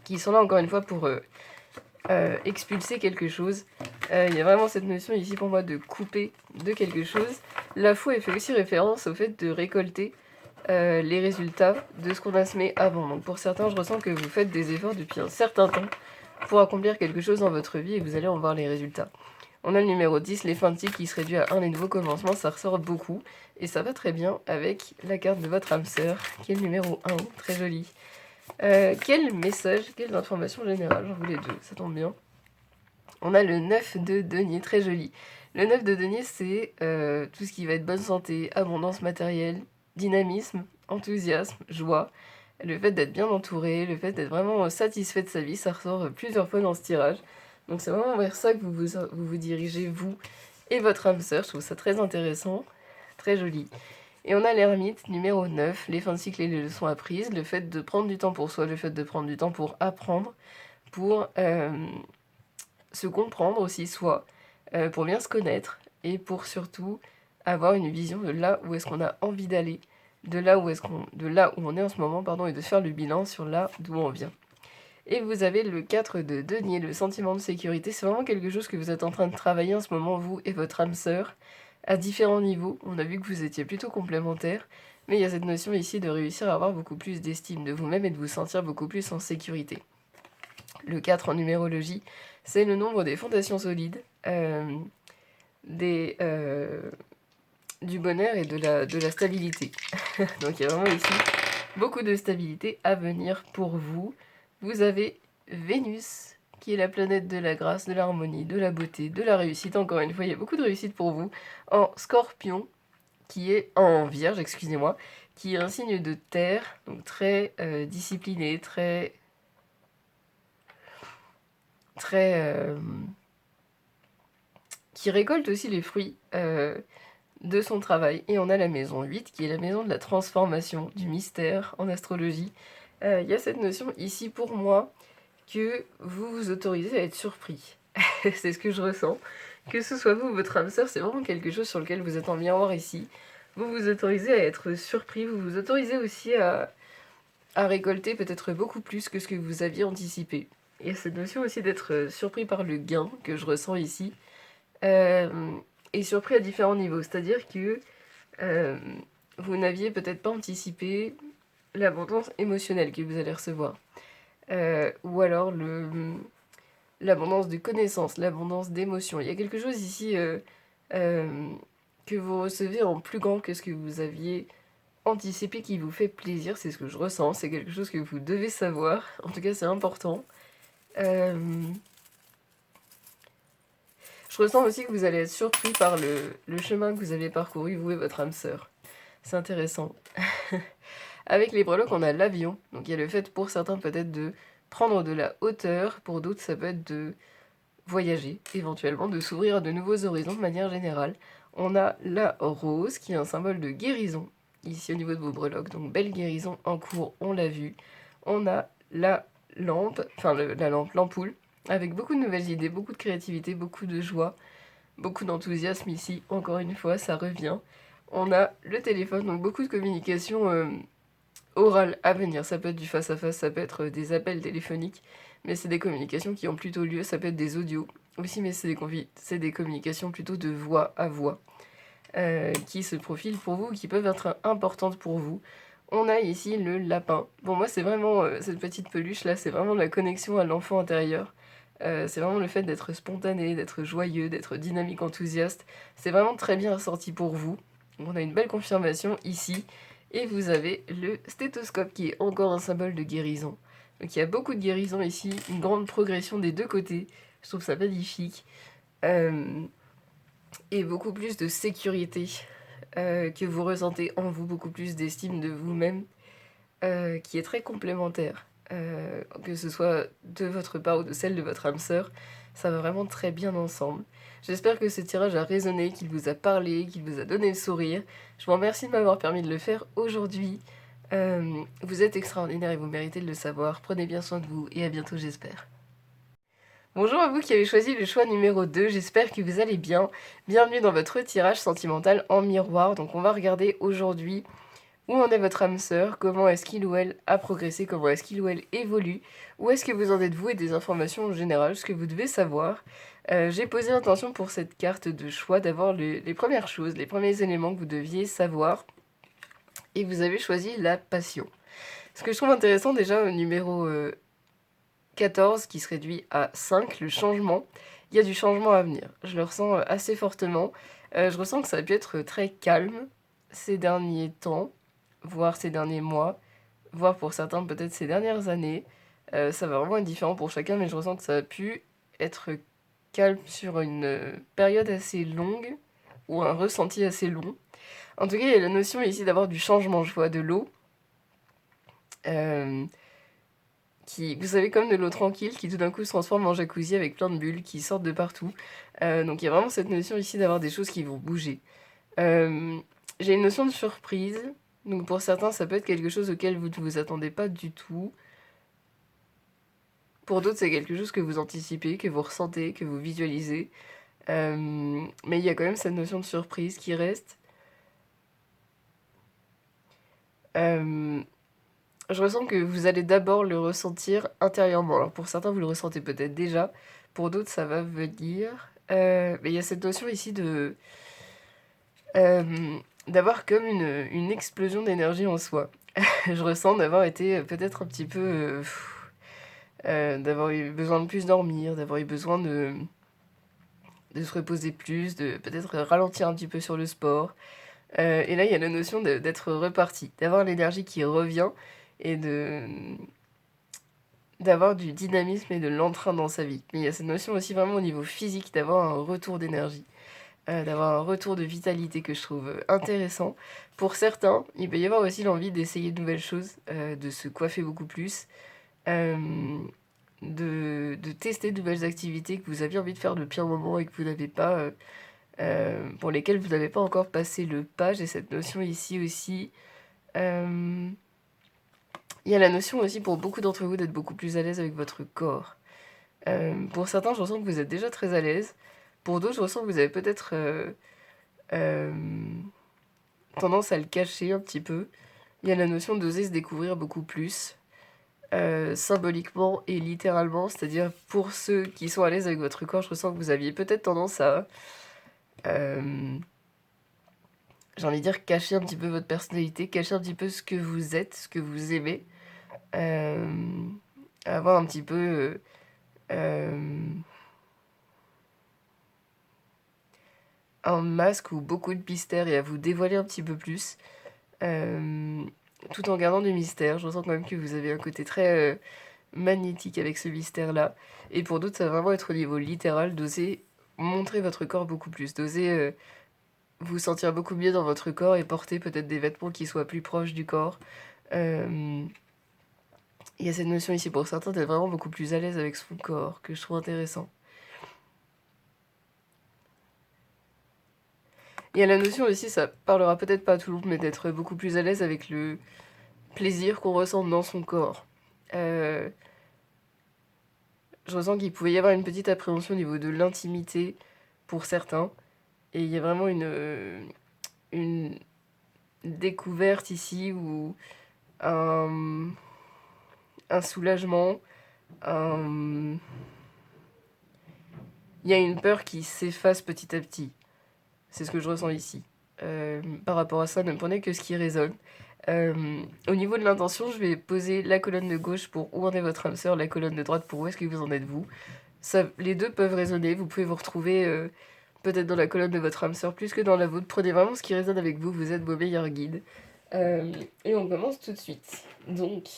qui sont là encore une fois pour expulser quelque chose. Il y a vraiment cette notion ici pour moi de couper de quelque chose. La faux, elle fait aussi référence au fait de récolter les résultats de ce qu'on a semé avant. Donc pour certains, je ressens que vous faites des efforts depuis un certain temps pour accomplir quelque chose dans votre vie et vous allez en voir les résultats. On a le numéro 10, les fins de cycle qui se réduit à 1, les nouveaux commencements, ça ressort beaucoup. Et ça va très bien avec la carte de votre âme sœur, qui est le numéro 1, très joli. Quel message, quelle information générale, j'en voulais deux, ça tombe bien. On a le 9 de denier, très joli. Le 9 de denier, c'est tout ce qui va être bonne santé, abondance matérielle, dynamisme, enthousiasme, joie. Le fait d'être bien entouré, le fait d'être vraiment satisfait de sa vie, ça ressort plusieurs fois dans ce tirage. Donc c'est vraiment vers ça que vous dirigez, vous et votre âme sœur. Je trouve ça très intéressant, très joli. Et on a l'ermite, numéro 9, les fins de cycle et les leçons apprises, le fait de prendre du temps pour soi, le fait de prendre du temps pour apprendre, pour se comprendre aussi soi, pour bien se connaître et pour surtout avoir une vision de là où est-ce qu'on a envie d'aller, de là où on est en ce moment, et de faire le bilan sur là d'où on vient. Et vous avez le 4 de denier, le sentiment de sécurité. C'est vraiment quelque chose que vous êtes en train de travailler en ce moment, vous et votre âme sœur, à différents niveaux. On a vu que vous étiez plutôt complémentaires, mais il y a cette notion ici de réussir à avoir beaucoup plus d'estime de vous-même et de vous sentir beaucoup plus en sécurité. Le 4 en numérologie, c'est le nombre des fondations solides, du bonheur et de la stabilité. Donc il y a vraiment ici beaucoup de stabilité à venir pour vous. Vous avez Vénus, qui est la planète de la grâce, de l'harmonie, de la beauté, de la réussite. Encore une fois, il y a beaucoup de réussite pour vous. En Scorpion, qui est en Vierge, excusez-moi, qui est un signe de terre, donc très discipliné, très qui récolte aussi les fruits de son travail. Et on a la maison 8, qui est la maison de la transformation, du mystère en astrologie. Il y a cette notion ici pour moi que vous vous autorisez à être surpris. C'est ce que je ressens. Que ce soit vous ou votre âme sœur, c'est vraiment quelque chose sur lequel vous êtes en miroir ici. Vous vous autorisez à être surpris, vous vous autorisez aussi à récolter peut-être beaucoup plus que ce que vous aviez anticipé. Il y a cette notion aussi d'être surpris par le gain que je ressens ici. Et surpris à différents niveaux. C'est-à-dire que vous n'aviez peut-être pas anticipé l'abondance émotionnelle que vous allez recevoir. Ou alors l'abondance de connaissances, l'abondance d'émotions. Il y a quelque chose ici que vous recevez en plus grand que ce que vous aviez anticipé qui vous fait plaisir. C'est ce que je ressens, c'est quelque chose que vous devez savoir. En tout cas, c'est important. Je ressens aussi que vous allez être surpris par le chemin que vous avez parcouru, vous et votre âme sœur. C'est intéressant. Avec les breloques, on a l'avion. Donc il y a le fait pour certains peut-être de prendre de la hauteur, pour d'autres ça peut être de voyager, éventuellement, de s'ouvrir à de nouveaux horizons de manière générale. On a la rose, qui est un symbole de guérison, ici au niveau de vos breloques. Donc belle guérison en cours, on l'a vu. On a la lampe, l'ampoule, avec beaucoup de nouvelles idées, beaucoup de créativité, beaucoup de joie, beaucoup d'enthousiasme ici. Encore une fois, ça revient. On a le téléphone, donc beaucoup de communication orale à venir. Ça peut être du face-à-face, ça peut être des appels téléphoniques, mais c'est des communications qui ont plutôt lieu. Ça peut être des audios aussi, mais c'est des communications plutôt de voix à voix qui se profilent pour vous, qui peuvent être importantes pour vous. On a ici le lapin. Bon, moi, c'est vraiment cette petite peluche là, c'est vraiment la connexion à l'enfant intérieur. C'est vraiment le fait d'être spontané, d'être joyeux, d'être dynamique, enthousiaste. C'est vraiment très bien ressorti pour vous. On a une belle confirmation ici. Et vous avez le stéthoscope qui est encore un symbole de guérison. Donc il y a beaucoup de guérison ici, une grande progression des deux côtés. Je trouve ça magnifique. Et beaucoup plus de sécurité que vous ressentez en vous, beaucoup plus d'estime de vous-même qui est très complémentaire. Que ce soit de votre part ou de celle de votre âme sœur, ça va vraiment très bien ensemble. J'espère que ce tirage a résonné, qu'il vous a parlé, qu'il vous a donné le sourire. Je vous remercie de m'avoir permis de le faire aujourd'hui. Vous êtes extraordinaire et vous méritez de le savoir. Prenez bien soin de vous et à bientôt, j'espère. Bonjour à vous qui avez choisi le choix numéro 2, j'espère que vous allez bien. Bienvenue dans votre tirage sentimental en miroir. Donc on va regarder aujourd'hui où en est votre âme sœur, comment est-ce qu'il ou elle a progressé, comment est-ce qu'il ou elle évolue, où est-ce que vous en êtes vous et des informations générales, ce que vous devez savoir. J'ai posé l'intention pour cette carte de choix d'avoir les premières choses, les premiers éléments que vous deviez savoir. et vous avez choisi la passion. Ce que je trouve intéressant déjà au numéro 14 qui se réduit à 5, le changement. Il y a du changement à venir. Je le ressens assez fortement. Je ressens que ça a pu être très calme ces derniers temps, voire ces derniers mois, voire pour certains peut-être ces dernières années. Ça va vraiment être différent pour chacun, mais je ressens que ça a pu être calme sur une période assez longue, ou un ressenti assez long. En tout cas, il y a la notion ici d'avoir du changement, je vois de l'eau. Euh, vous savez, comme de l'eau tranquille, qui tout d'un coup se transforme en jacuzzi avec plein de bulles qui sortent de partout. Donc il y a vraiment cette notion ici d'avoir des choses qui vont bouger. J'ai une notion de surprise. Donc pour certains, ça peut être quelque chose auquel vous ne vous attendez pas du tout. Pour d'autres, c'est quelque chose que vous anticipez, que vous ressentez, que vous visualisez. Mais il y a quand même cette notion de surprise qui reste. Je ressens que vous allez d'abord le ressentir intérieurement. Alors pour certains, vous le ressentez peut-être déjà. Pour d'autres, ça va venir. Mais il y a cette notion ici de d'avoir comme une explosion d'énergie en soi. Je ressens d'avoir été peut-être un petit peu... d'avoir eu besoin de plus dormir, d'avoir eu besoin de se reposer plus, de peut-être ralentir un petit peu sur le sport. Et là, il y a la notion d'être reparti, d'avoir l'énergie qui revient et d'avoir du dynamisme et de l'entrain dans sa vie. Mais il y a cette notion aussi vraiment au niveau physique, d'avoir un retour d'énergie, d'avoir un retour de vitalité que je trouve intéressant. Pour certains, il peut y avoir aussi l'envie d'essayer de nouvelles choses, de se coiffer beaucoup plus, euh, de tester de nouvelles activités que vous aviez envie de faire depuis un moment et que vous n'avez pas... pour lesquelles vous n'avez pas encore passé le pas. J'ai cette notion ici aussi. Euh, Il y a la notion aussi pour beaucoup d'entre vous d'être beaucoup plus à l'aise avec votre corps. Pour certains, je ressens que vous êtes déjà très à l'aise. Pour d'autres, je ressens que vous avez peut-être euh, tendance à le cacher un petit peu. Il y a la notion d'oser se découvrir beaucoup plus, symboliquement et littéralement. C'est-à-dire, pour ceux qui sont à l'aise avec votre corps, je ressens que vous aviez peut-être tendance à, j'ai envie de dire, cacher un petit peu votre personnalité, cacher un petit peu ce que vous êtes, ce que vous aimez. Euh, Avoir un petit peu un masque ou beaucoup de mystère et à vous dévoiler un petit peu plus, euh, tout en gardant du mystère. Je ressens quand même que vous avez un côté très magnétique avec ce mystère-là. Et pour d'autres, ça va vraiment être au niveau littéral, d'oser montrer votre corps beaucoup plus, d'oser vous sentir beaucoup mieux dans votre corps et porter peut-être des vêtements qui soient plus proches du corps. Euh, Il y a cette notion ici pour certains d'être vraiment beaucoup plus à l'aise avec son corps, que je trouve intéressant. Il y a la notion aussi, ça parlera peut-être pas à tout le monde, mais d'être beaucoup plus à l'aise avec le plaisir qu'on ressent dans son corps. Euh, je ressens qu'il pouvait y avoir une petite appréhension au niveau de l'intimité pour certains. Et il y a vraiment une découverte ici ou un, un soulagement. Il y a une peur qui s'efface petit à petit. C'est ce que je ressens ici. Par rapport à ça, ne prenez que ce qui résonne. Au niveau de l'intention, je vais poser la colonne de gauche pour où en est votre âme sœur, la colonne de droite pour où est-ce que vous en êtes vous. Ça, les deux peuvent résonner, vous pouvez vous retrouver peut-être dans la colonne de votre âme sœur plus que dans la vôtre. Prenez vraiment ce qui résonne avec vous, vous êtes vos meilleurs guides. Et on commence tout de suite. Donc,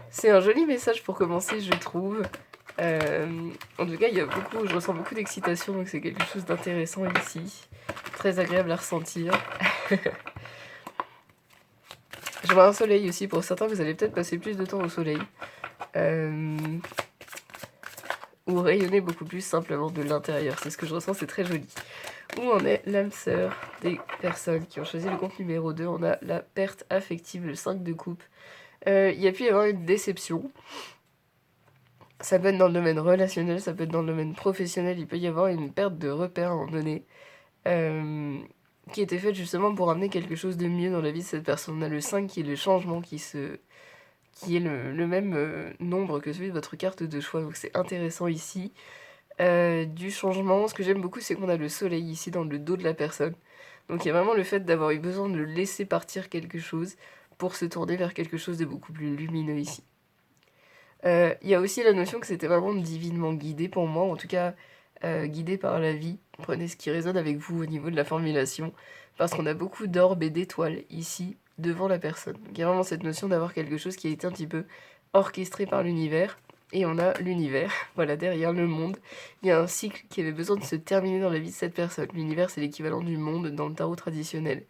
c'est un joli message pour commencer, je trouve. En tout cas, je ressens beaucoup d'excitation, donc c'est quelque chose d'intéressant ici. Très agréable à ressentir. Je vois un soleil aussi. Pour certains, vous allez peut-être passer plus de temps au soleil. Ou rayonner beaucoup plus simplement de l'intérieur. C'est ce que je ressens, c'est très joli. Où en est l'âme sœur des personnes qui ont choisi le compte numéro 2? On a la perte affective, le 5 de coupe. Il y a pu y avoir une déception. Ça peut être dans le domaine relationnel, ça peut être dans le domaine professionnel. Il peut y avoir une perte de repère à un moment donné. Qui était faite justement pour amener quelque chose de mieux dans la vie de cette personne. On a le 5 qui est le changement, qui est le même nombre que celui de votre carte de choix. Donc c'est intéressant ici. Du changement, ce que j'aime beaucoup, c'est qu'on a le soleil ici dans le dos de la personne. Donc il y a vraiment le fait d'avoir eu besoin de laisser partir quelque chose pour se tourner vers quelque chose de beaucoup plus lumineux ici. Il y a aussi la notion que c'était vraiment divinement guidé pour moi, en tout cas guidé par la vie. Prenez ce qui résonne avec vous au niveau de la formulation, parce qu'on a beaucoup d'orbes et d'étoiles ici devant la personne. Donc il y a vraiment cette notion d'avoir quelque chose qui a été un petit peu orchestré par l'univers. Et on a l'univers, voilà, derrière le monde. Il y a un cycle qui avait besoin de se terminer dans la vie de cette personne. L'univers, c'est l'équivalent du monde dans le tarot traditionnel.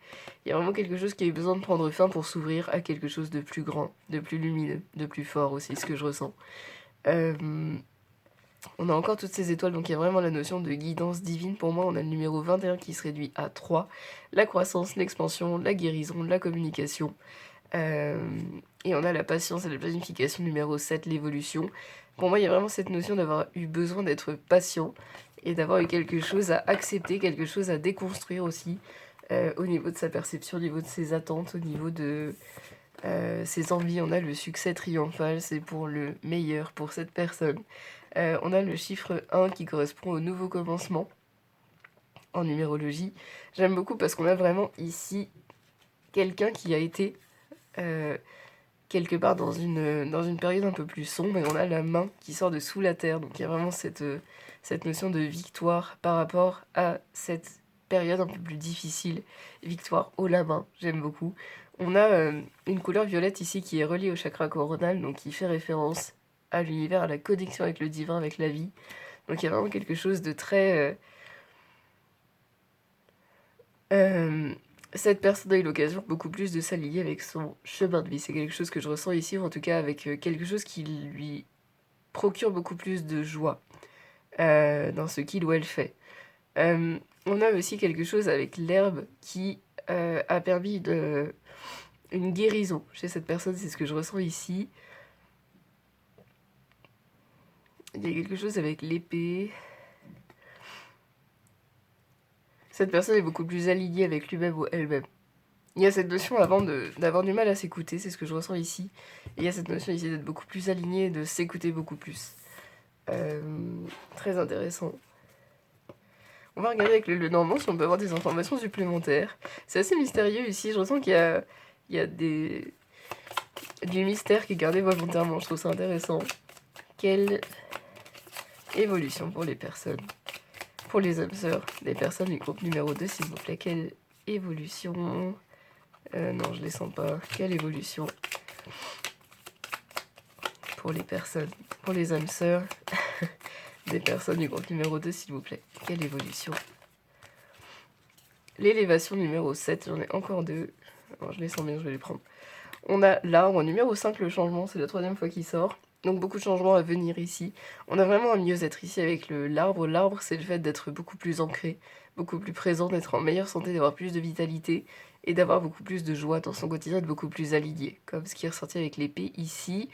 Il y a vraiment quelque chose qui a eu besoin de prendre fin pour s'ouvrir à quelque chose de plus grand, de plus lumineux, de plus fort aussi, ce que je ressens. On a encore toutes ces étoiles, donc il y a vraiment la notion de guidance divine. Pour moi, on a le numéro 21 qui se réduit à 3. La croissance, l'expansion, la guérison, la communication. Et on a la patience et la planification, numéro 7, l'évolution. Pour moi, il y a vraiment cette notion d'avoir eu besoin d'être patient et d'avoir eu quelque chose à accepter, quelque chose à déconstruire aussi, au niveau de sa perception, au niveau de ses attentes, au niveau de ses envies. On a le succès triomphal, c'est pour le meilleur pour cette personne. On a le chiffre 1 qui correspond au nouveau commencement en numérologie. J'aime beaucoup parce qu'on a vraiment ici quelqu'un qui a été quelque part dans une période un peu plus sombre, et on a la main qui sort de sous la terre. Donc il y a vraiment cette notion de victoire par rapport à cette période un peu plus difficile. Victoire haut la main, j'aime beaucoup. On a une couleur violette ici qui est reliée au chakra coronal, donc qui fait référence à l'univers, à la connexion avec le divin, avec la vie. Donc il y a vraiment quelque chose de très... cette personne a eu l'occasion beaucoup plus de s'allier avec son chemin de vie. C'est quelque chose que je ressens ici, ou en tout cas avec quelque chose qui lui procure beaucoup plus de joie dans ce qu'il ou elle fait. On a aussi quelque chose avec l'herbe qui a permis une guérison chez cette personne, c'est ce que je ressens ici. Il y a quelque chose avec l'épée. Cette personne est beaucoup plus alignée avec lui-même ou elle-même. Il y a cette notion d'avoir du mal à s'écouter, c'est ce que je ressens ici. Et il y a cette notion ici d'être beaucoup plus aligné et de s'écouter beaucoup plus. Très intéressant. On va regarder avec le Normand si on peut avoir des informations supplémentaires. C'est assez mystérieux ici, je ressens qu'il y a du mystère qui est gardé volontairement, je trouve ça intéressant. Quelle évolution pour les personnes, pour les âmes sœurs, des personnes du groupe numéro 2, s'il vous plaît. Quelle évolution... non, je les sens pas. Quelle évolution pour les personnes, pour les âmes sœurs des personnes du groupe numéro 2, s'il vous plaît. Quelle évolution. L'élévation numéro 7, j'en ai encore deux. Alors, je les sens bien, je vais les prendre. On a l'arbre numéro 5, le changement, c'est la 3e fois qu'il sort. Donc beaucoup de changements à venir ici. On a vraiment un mieux-être ici avec l'arbre. L'arbre, c'est le fait d'être beaucoup plus ancré, beaucoup plus présent, d'être en meilleure santé, d'avoir plus de vitalité et d'avoir beaucoup plus de joie dans son quotidien, d'être beaucoup plus aligné, comme ce qui est ressorti avec l'épée ici.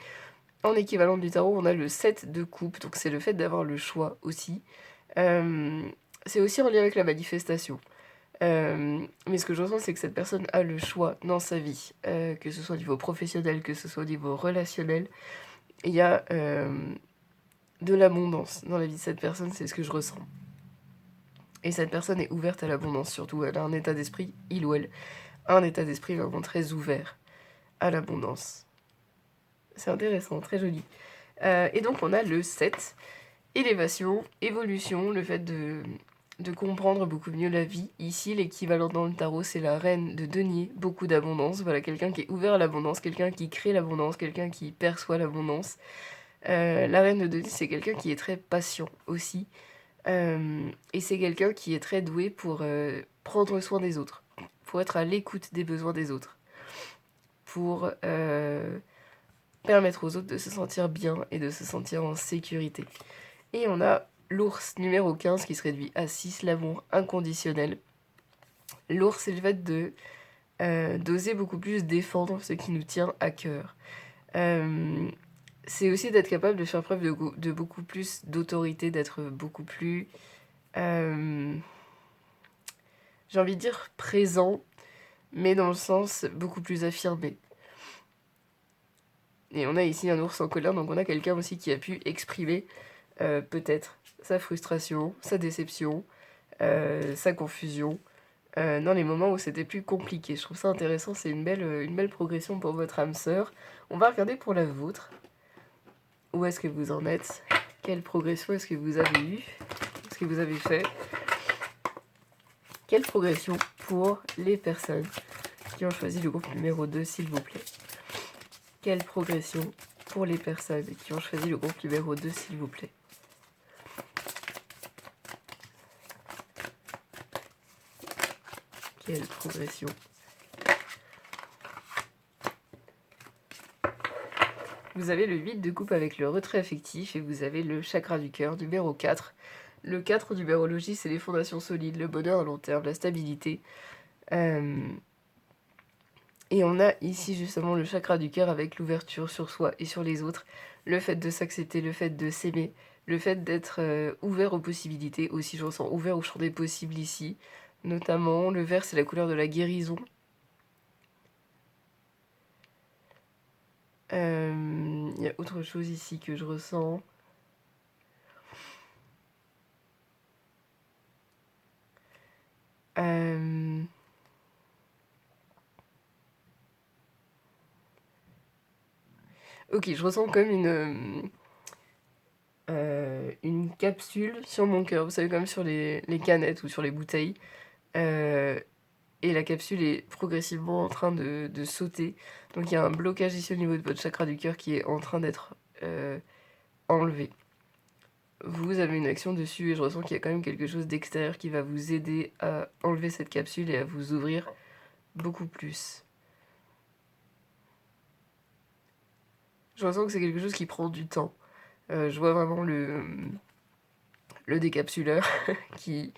En équivalent du tarot, on a le 7 de coupe, donc c'est le fait d'avoir le choix aussi. C'est aussi en lien avec la manifestation. Mais ce que je ressens, c'est que cette personne a le choix dans sa vie, que ce soit au niveau professionnel, que ce soit au niveau relationnel. Il y a de l'abondance dans la vie de cette personne, c'est ce que je ressens. Et cette personne est ouverte à l'abondance, surtout. Elle a un état d'esprit, il ou elle, a un état d'esprit vraiment très ouvert à l'abondance. C'est intéressant, très joli. Et donc on a le 7, élévation, évolution, le fait de comprendre beaucoup mieux la vie. Ici, l'équivalent dans le tarot, c'est la reine de denier, beaucoup d'abondance. Voilà, quelqu'un qui est ouvert à l'abondance, quelqu'un qui crée l'abondance, quelqu'un qui perçoit l'abondance. La reine de denier, c'est quelqu'un qui est très patient aussi. Et c'est quelqu'un qui est très doué pour prendre soin des autres, pour être à l'écoute des besoins des autres, pour permettre aux autres de se sentir bien et de se sentir en sécurité. Et on a l'ours numéro 15 qui se réduit à 6, l'amour inconditionnel. L'ours, c'est le fait d'oser beaucoup plus défendre ce qui nous tient à cœur. C'est aussi d'être capable de faire preuve de beaucoup plus d'autorité, d'être beaucoup plus... j'ai envie de dire présent, mais dans le sens beaucoup plus affirmé. Et on a ici un ours en colère, donc on a quelqu'un aussi qui a pu exprimer peut-être sa frustration, sa déception, sa confusion, dans les moments où c'était plus compliqué. Je trouve ça intéressant, c'est une belle progression pour votre âme sœur. On va regarder pour la vôtre. Où est-ce que vous en êtes? Quelle progression est-ce que vous avez eue? Qu'est-ce que vous avez fait? Quelle progression pour les personnes qui ont choisi le groupe numéro 2, s'il vous plaît? Quelle progression pour les personnes qui ont choisi le groupe numéro 2, s'il vous plaît? Quelle progression? Vous avez le 8 de coupe avec le retrait affectif et vous avez le chakra du cœur numéro 4. Le 4 en numérologie, c'est les fondations solides, le bonheur à long terme, la stabilité. Et on a ici justement le chakra du cœur avec l'ouverture sur soi et sur les autres, le fait de s'accepter, le fait de s'aimer, le fait d'être ouvert aux possibilités. Aussi, je ressens ouvert au champ des possibles ici. Notamment, le vert, c'est la couleur de la guérison. Il y a autre chose ici que je ressens. Ok, je ressens comme une capsule sur mon cœur, vous savez, comme sur les canettes ou sur les bouteilles. Et la capsule est progressivement en train de sauter. Donc il y a un blocage ici au niveau de votre chakra du cœur qui est en train d'être enlevé. Vous avez une action dessus et je ressens qu'il y a quand même quelque chose d'extérieur qui va vous aider à enlever cette capsule et à vous ouvrir beaucoup plus. Je ressens que c'est quelque chose qui prend du temps. Je vois vraiment le décapsuleur qui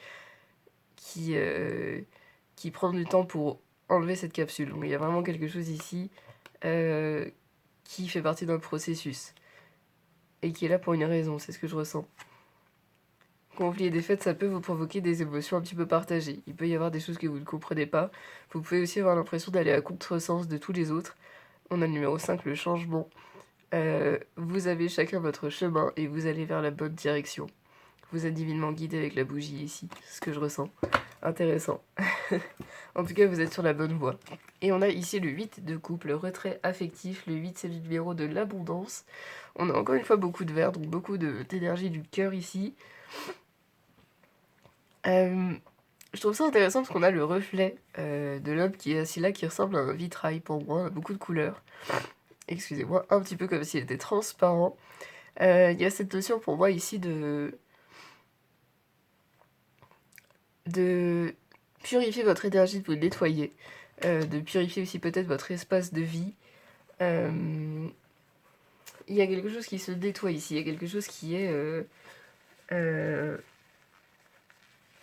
prend du temps pour enlever cette capsule. Donc il y a vraiment quelque chose ici qui fait partie d'un processus et qui est là pour une raison, c'est ce que je ressens. Conflit et défaite, ça peut vous provoquer des émotions un petit peu partagées. Il peut y avoir des choses que vous ne comprenez pas. Vous pouvez aussi avoir l'impression d'aller à contresens de tous les autres. On a le numéro 5, le changement. Vous avez chacun votre chemin et vous allez vers la bonne direction. Vous êtes divinement guidé avec la bougie ici, c'est ce que je ressens. Intéressant. En tout cas, vous êtes sur la bonne voie. Et on a ici le 8 de coupe, le retrait affectif. Le 8, c'est le numéro de l'abondance. On a encore une fois beaucoup de vert, donc beaucoup d'énergie du cœur ici. Je trouve ça intéressant parce qu'on a le reflet de l'homme qui est assis là, qui ressemble à un vitrail pour moi, beaucoup de couleurs. Excusez-moi, un petit peu comme s'il était transparent. Il y a cette notion pour moi ici de purifier votre énergie, de vous nettoyer, de purifier aussi peut-être votre espace de vie. Il y a quelque chose qui se nettoie ici, il y a quelque chose qui est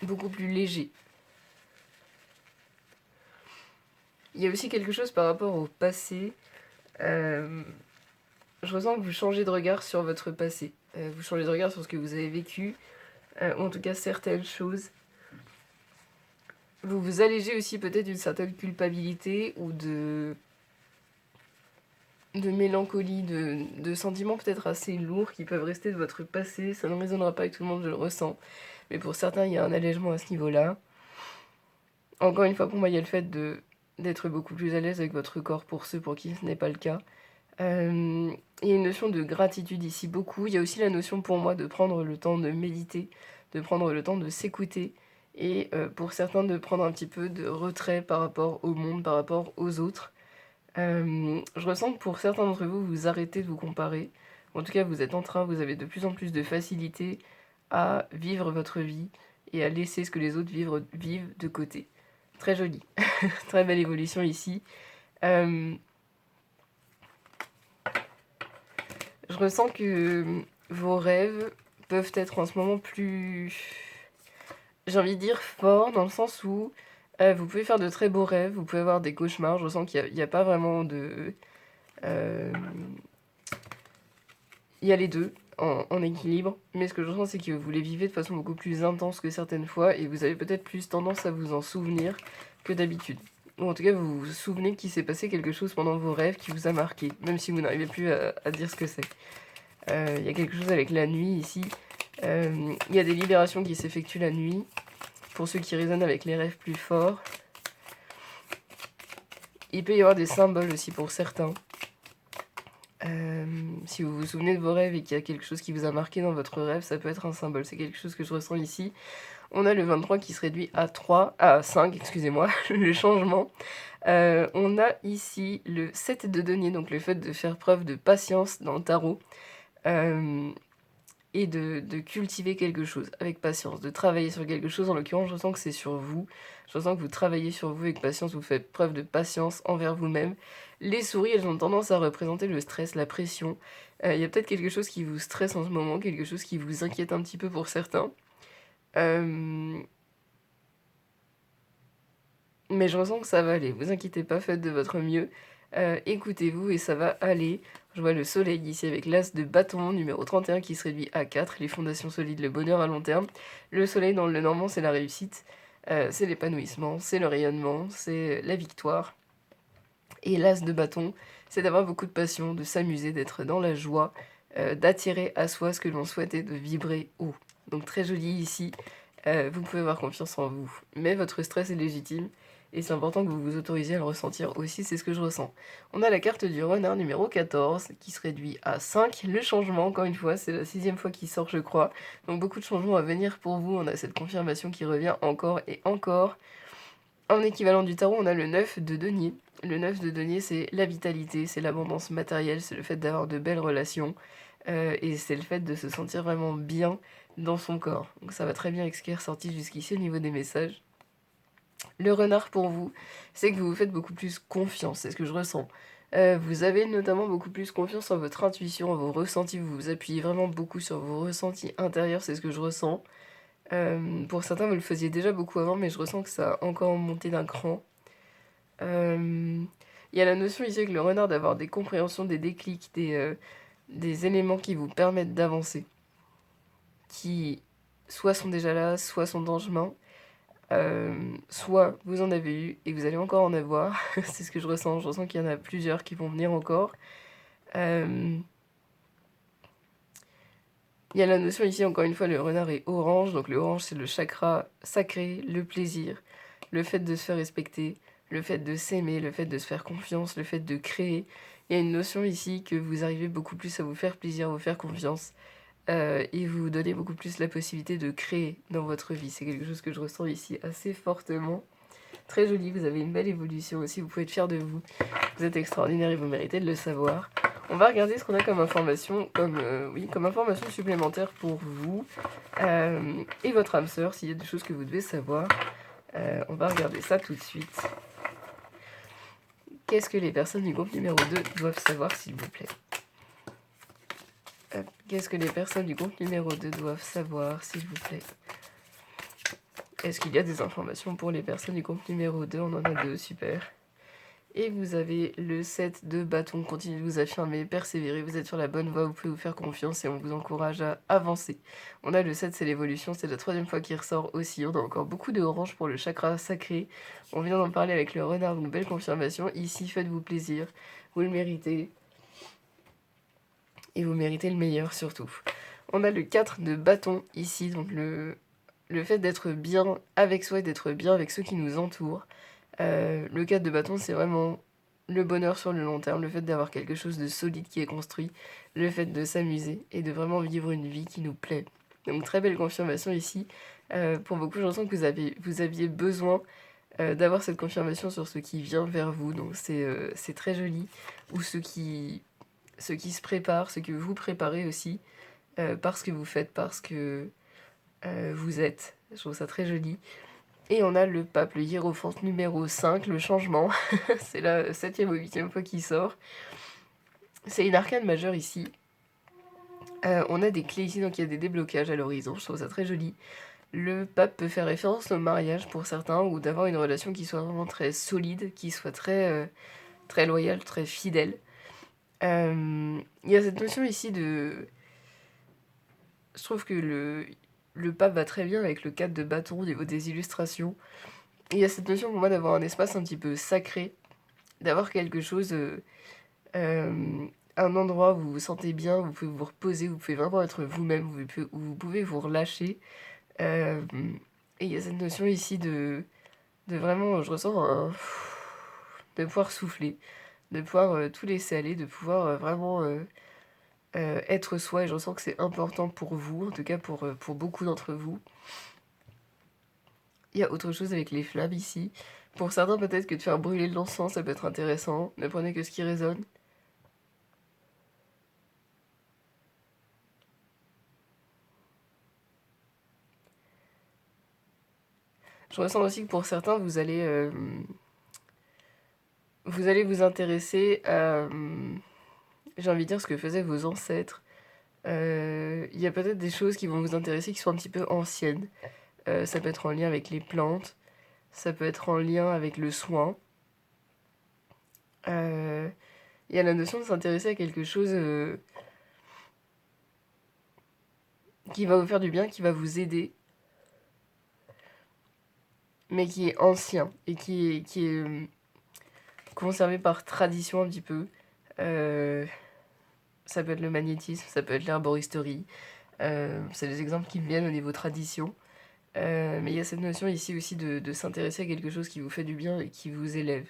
beaucoup plus léger. Il y a aussi quelque chose par rapport au passé. Je ressens que vous changez de regard sur votre passé. Vous changez de regard sur ce que vous avez vécu, ou en tout cas certaines choses. Vous vous allégez aussi peut-être d'une certaine culpabilité ou de mélancolie, de sentiments peut-être assez lourds qui peuvent rester de votre passé. Ça ne résonnera pas avec tout le monde, je le ressens. Mais pour certains, il y a un allègement à ce niveau-là. Encore une fois, pour moi, il y a le fait d'être beaucoup plus à l'aise avec votre corps pour ceux pour qui ce n'est pas le cas. Il y a une notion de gratitude ici, beaucoup. Il y a aussi la notion pour moi de prendre le temps de méditer, de prendre le temps de s'écouter. Et pour certains, de prendre un petit peu de retrait par rapport au monde, par rapport aux autres. Je ressens que pour certains d'entre vous, vous arrêtez de vous comparer. En tout cas, vous avez de plus en plus de facilité à vivre votre vie et à laisser ce que les autres vivent de côté. Très joli. Très belle évolution ici. Je ressens que vos rêves peuvent être en ce moment plus, j'ai envie de dire, forts, dans le sens où vous pouvez faire de très beaux rêves, vous pouvez avoir des cauchemars. Je ressens qu'il n'y a pas vraiment de... il y a les deux en équilibre, mais ce que je ressens, c'est que vous les vivez de façon beaucoup plus intense que certaines fois, et vous avez peut-être plus tendance à vous en souvenir que d'habitude. Ou en tout cas, vous vous souvenez qu'il s'est passé quelque chose pendant vos rêves qui vous a marqué, même si vous n'arrivez plus à dire ce que c'est. Il y a quelque chose avec la nuit ici. Il y a des libérations qui s'effectuent la nuit. pour ceux qui résonnent avec les rêves plus forts. Il peut y avoir des symboles aussi pour certains. Si vous vous souvenez de vos rêves et qu'il y a quelque chose qui vous a marqué dans votre rêve, ça peut être un symbole. C'est quelque chose que je ressens ici. On a le 23 qui se réduit à 5, excusez-moi, le changement. On a ici le 7 de denier, donc le fait de faire preuve de patience dans le tarot. Et de cultiver quelque chose avec patience, de travailler sur quelque chose. En l'occurrence, je ressens que c'est sur vous. Je ressens que vous travaillez sur vous avec patience, vous faites preuve de patience envers vous-même. Les souris, elles ont tendance à représenter le stress, la pression. Il y a peut-être quelque chose qui vous stresse en ce moment, quelque chose qui vous inquiète un petit peu pour certains. Mais je ressens que ça va aller. Vous inquiétez pas, faites de votre mieux. Écoutez-vous et ça va aller. Je vois le soleil ici avec l'as de bâton numéro 31 qui se réduit à 4. Les fondations solides, le bonheur à long terme. Le soleil dans le normand, c'est la réussite. C'est l'épanouissement, c'est le rayonnement, c'est la victoire. Et l'as de bâton, c'est d'avoir beaucoup de passion, de s'amuser, d'être dans la joie, d'attirer à soi ce que l'on souhaite et de vibrer haut. Donc très joli ici. Vous pouvez avoir confiance en vous. Mais votre stress est légitime. Et c'est important que vous vous autorisiez à le ressentir aussi, c'est ce que je ressens. On a la carte du renard numéro 14 qui se réduit à 5. Le changement, encore une fois, c'est la 6e fois qu'il sort, je crois. Donc beaucoup de changements à venir pour vous. On a cette confirmation qui revient encore et encore. En équivalent du tarot, on a le 9 de denier. Le 9 de denier, c'est la vitalité, c'est l'abondance matérielle, c'est le fait d'avoir de belles relations. Et c'est le fait de se sentir vraiment bien dans son corps. Donc ça va très bien avec ce qui est ressorti jusqu'ici au niveau des messages. Le renard pour vous, c'est que vous vous faites beaucoup plus confiance, c'est ce que je ressens. Vous avez notamment beaucoup plus confiance en votre intuition, en vos ressentis, vous vous appuyez vraiment beaucoup sur vos ressentis intérieurs, c'est ce que je ressens. Pour certains, vous le faisiez déjà beaucoup avant, mais je ressens que ça a encore monté d'un cran. Il y a la notion ici avec le renard d'avoir des compréhensions, des déclics, des éléments qui vous permettent d'avancer, qui soit sont déjà là, soit sont en chemin. Soit vous en avez eu et vous allez encore en avoir. C'est ce que je ressens. Je ressens qu'il y en a plusieurs qui vont venir encore. Il y a la notion ici, encore une fois, le renard est orange. Donc le orange, c'est le chakra sacré, le plaisir, le fait de se faire respecter, le fait de s'aimer, le fait de se faire confiance, le fait de créer. Il y a une notion ici que vous arrivez beaucoup plus à vous faire plaisir, à vous faire confiance. Et vous donnez beaucoup plus la possibilité de créer dans votre vie. C'est quelque chose que je ressens ici assez fortement. Très joli, vous avez une belle évolution aussi, vous pouvez être fiers de vous. Vous êtes extraordinaire et vous méritez de le savoir. On va regarder ce qu'on a comme information, comme information supplémentaire pour vous et votre âme sœur, s'il y a des choses que vous devez savoir. On va regarder ça tout de suite. Qu'est-ce que les personnes du groupe numéro 2 doivent savoir, s'il vous plaît? Qu'est-ce que les personnes du groupe numéro 2 doivent savoir, s'il vous plaît? Est-ce qu'il y a des informations pour les personnes du groupe numéro 2? On en a 2, super. Et vous avez le 7 de bâton, continuez de vous affirmer, persévérer, vous êtes sur la bonne voie, vous pouvez vous faire confiance et on vous encourage à avancer. On a le 7, c'est l'évolution, c'est la 3e fois qu'il ressort aussi. On a encore beaucoup de orange pour le chakra sacré. On vient d'en parler avec le renard, donc belle confirmation. Ici, faites-vous plaisir, vous le méritez. Et vous méritez le meilleur surtout. On a le 4 de bâton ici, donc le fait d'être bien avec soi et d'être bien avec ceux qui nous entourent. Le 4 de bâton, c'est vraiment le bonheur sur le long terme, le fait d'avoir quelque chose de solide qui est construit, le fait de s'amuser et de vraiment vivre une vie qui nous plaît. Donc très belle confirmation ici. Pour beaucoup, je ressens que vous aviez besoin d'avoir cette confirmation sur ce qui vient vers vous, donc c'est très joli. Ou ce qui se prépare, ce que vous préparez aussi, parce que vous faites, parce que vous êtes. Je trouve ça très joli. Et on a le pape, le hiérophant numéro 5, le changement. C'est la 7e ou 8e fois qu'il sort. C'est une arcane majeure ici. On a des clés ici, donc il y a des déblocages à l'horizon. Je trouve ça très joli. Le pape peut faire référence au mariage pour certains, ou d'avoir une relation qui soit vraiment très solide, qui soit très, très loyale, très fidèle. Il y a cette notion ici de... Je trouve que le pape va très bien avec le 4 de bâton au niveau des illustrations. Et il y a cette notion pour moi d'avoir un espace un petit peu sacré, d'avoir quelque chose, un endroit où vous vous sentez bien, vous pouvez vous reposer, vous pouvez vraiment être vous-même, où vous pouvez vous relâcher. Et il y a cette notion ici de vraiment, je ressens de pouvoir souffler, de pouvoir tout laisser aller, de pouvoir vraiment être soi. Et je ressens que c'est important pour vous, en tout cas pour beaucoup d'entre vous. Il y a autre chose avec les flammes ici. Pour certains, peut-être que de faire brûler de l'encens, ça peut être intéressant. Ne prenez que ce qui résonne. Je ressens aussi que pour certains, vous allez vous intéresser à, j'ai envie de dire, ce que faisaient vos ancêtres. Il y a peut-être des choses qui vont vous intéresser qui sont un petit peu anciennes. Ça peut être en lien avec les plantes, ça peut être en lien avec le soin. Euh, Il y a la notion de s'intéresser à quelque chose qui va vous faire du bien, qui va vous aider, mais qui est ancien et qui est conservé par tradition un petit peu. Euh, Ça peut être le magnétisme, ça peut être l'herboristerie. C'est des exemples qui me viennent au niveau tradition. Mais il y a cette notion ici aussi de s'intéresser à quelque chose qui vous fait du bien et qui vous élève.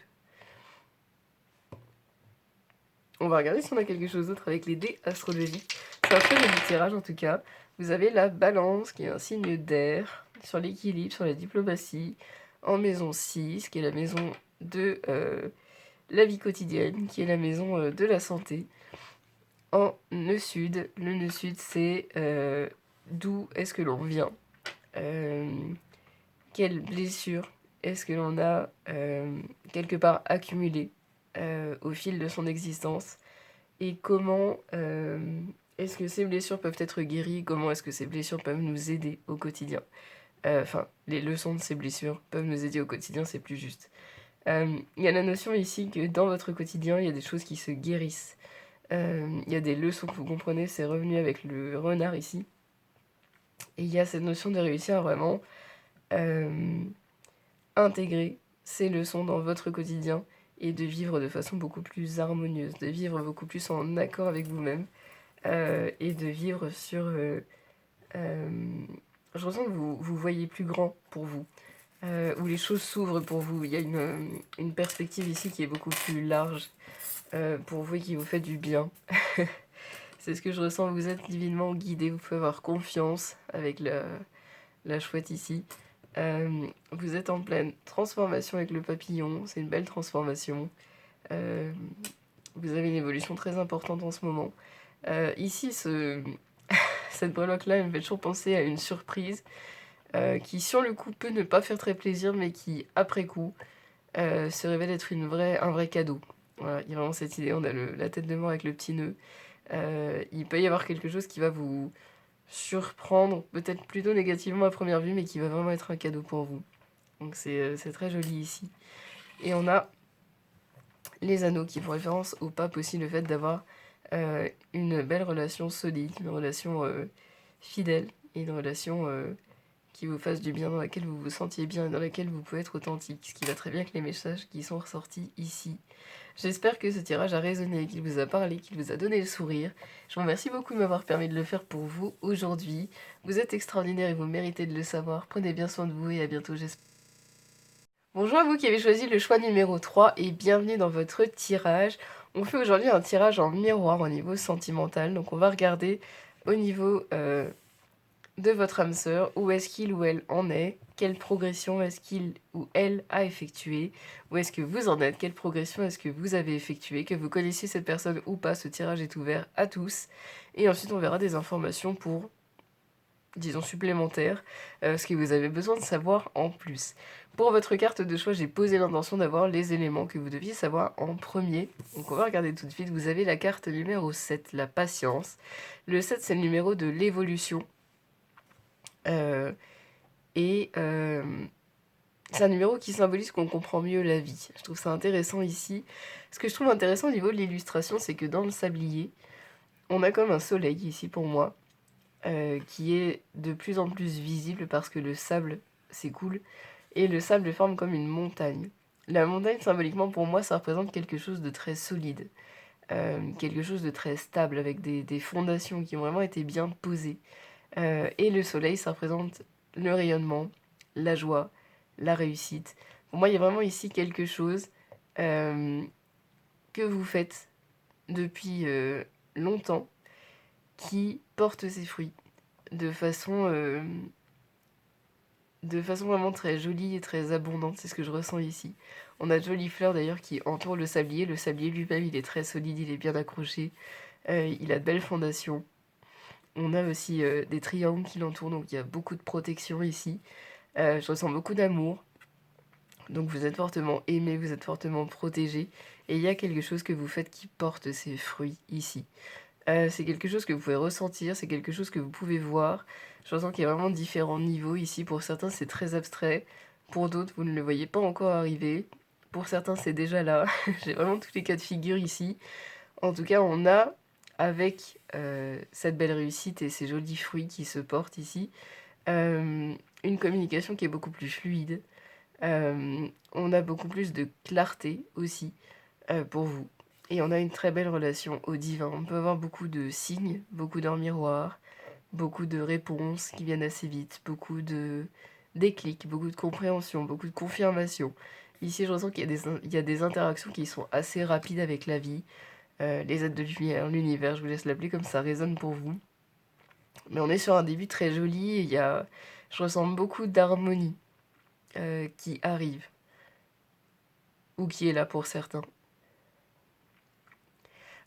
On va regarder si on a quelque chose d'autre avec les dés astrologiques. C'est un très joli tirage en tout cas. Vous avez la balance qui est un signe d'air sur l'équilibre, sur la diplomatie, en maison 6 qui est la maison de la vie quotidienne, qui est la maison de la santé. En nœud sud, le nœud sud c'est d'où est-ce que l'on vient, quelle blessure est-ce que l'on a quelque part accumulée au fil de son existence et comment est-ce que ces blessures peuvent être guéries, comment est-ce que ces blessures peuvent nous aider au quotidien. Enfin, les leçons de ces blessures peuvent nous aider au quotidien, c'est plus juste. Il y a la notion ici que dans votre quotidien, il y a des choses qui se guérissent. Il y a des leçons que vous comprenez, c'est revenu avec le renard ici. Et il y a cette notion de réussir à vraiment intégrer ces leçons dans votre quotidien et de vivre de façon beaucoup plus harmonieuse, de vivre beaucoup plus en accord avec vous-même et de vivre sur... je ressens que vous voyez plus grand pour vous, où les choses s'ouvrent pour vous. Il y a une perspective ici qui est beaucoup plus large pour vous et qui vous fait du bien. C'est ce que je ressens, vous êtes divinement guidé, vous pouvez avoir confiance avec la chouette ici. Vous êtes en pleine transformation avec le papillon, c'est une belle transformation. Vous avez une évolution très importante en ce moment. Ici, cette breloque-là, elle me fait toujours penser à une surprise qui, sur le coup, peut ne pas faire très plaisir, mais qui, après coup, se révèle être un vrai cadeau. Voilà, il y a vraiment cette idée, on a la tête de mort avec le petit nœud. Il peut y avoir quelque chose qui va vous surprendre, peut-être plutôt négativement à première vue, mais qui va vraiment être un cadeau pour vous. Donc c'est très joli ici. Et on a les anneaux qui font référence au pape aussi, le fait d'avoir une belle relation solide, une relation fidèle, et une relation qui vous fasse du bien, dans laquelle vous vous sentiez bien et dans laquelle vous pouvez être authentique, ce qui va très bien avec les messages qui sont ressortis ici. J'espère que ce tirage a résonné, qu'il vous a parlé, qu'il vous a donné le sourire. Je vous remercie beaucoup de m'avoir permis de le faire pour vous aujourd'hui. Vous êtes extraordinaire et vous méritez de le savoir. Prenez bien soin de vous et à bientôt, j'espère. Bonjour à vous qui avez choisi le choix numéro 3 et bienvenue dans votre tirage. On fait aujourd'hui un tirage en miroir au niveau sentimental. Donc on va regarder au niveau de votre âme sœur, où est-ce qu'il ou elle en est, quelle progression est-ce qu'il ou elle a effectué, où est-ce que vous en êtes, quelle progression est-ce que vous avez effectué, que vous connaissiez cette personne ou pas, ce tirage est ouvert à tous. Et ensuite on verra des informations pour, disons, supplémentaires, ce que vous avez besoin de savoir en plus. Pour votre carte de choix, j'ai posé l'intention d'avoir les éléments que vous deviez savoir en premier. Donc on va regarder tout de suite. Vous avez la carte numéro 7, la patience. Le 7, c'est le numéro de l'évolution. Et c'est un numéro qui symbolise qu'on comprend mieux la vie. Je trouve ça intéressant ici. Ce que je trouve intéressant au niveau de l'illustration, c'est que dans le sablier, on a comme un soleil ici pour moi, qui est de plus en plus visible parce que le sable s'écoule, et le sable forme comme une montagne. La montagne, symboliquement, pour moi, ça représente quelque chose de très solide, quelque chose de très stable, avec des fondations qui ont vraiment été bien posées. Et le soleil, ça représente le rayonnement, la joie, la réussite. Pour moi, il y a vraiment ici quelque chose que vous faites depuis longtemps qui porte ses fruits de façon, euh, de façon vraiment très jolie et très abondante. C'est ce que je ressens ici. On a de jolies fleurs d'ailleurs qui entourent le sablier. Le sablier lui-même, il est très solide, il est bien accroché. Il a de belles fondations. On a aussi des triangles qui l'entourent, donc il y a beaucoup de protection ici. Je ressens beaucoup d'amour. Donc vous êtes fortement aimé, vous êtes fortement protégé. Et il y a quelque chose que vous faites qui porte ses fruits ici. C'est quelque chose que vous pouvez ressentir, c'est quelque chose que vous pouvez voir. Je ressens qu'il y a vraiment différents niveaux ici. Pour certains, c'est très abstrait. Pour d'autres, vous ne le voyez pas encore arriver. Pour certains, c'est déjà là. J'ai vraiment tous les cas de figure ici. En tout cas, on a, avec cette belle réussite et ces jolis fruits qui se portent ici, une communication qui est beaucoup plus fluide. On a beaucoup plus de clarté aussi pour vous. Et on a une très belle relation au divin. On peut avoir beaucoup de signes, beaucoup d'heures miroirs, beaucoup de réponses qui viennent assez vite, beaucoup de déclics, beaucoup de compréhension, beaucoup de confirmation. Ici, je ressens qu'il y a des interactions qui sont assez rapides avec la vie. Les êtres de lumière, l'univers, je vous laisse l'appeler comme ça résonne pour vous. Mais on est sur un début très joli et je ressens beaucoup d'harmonie qui arrive, ou qui est là pour certains.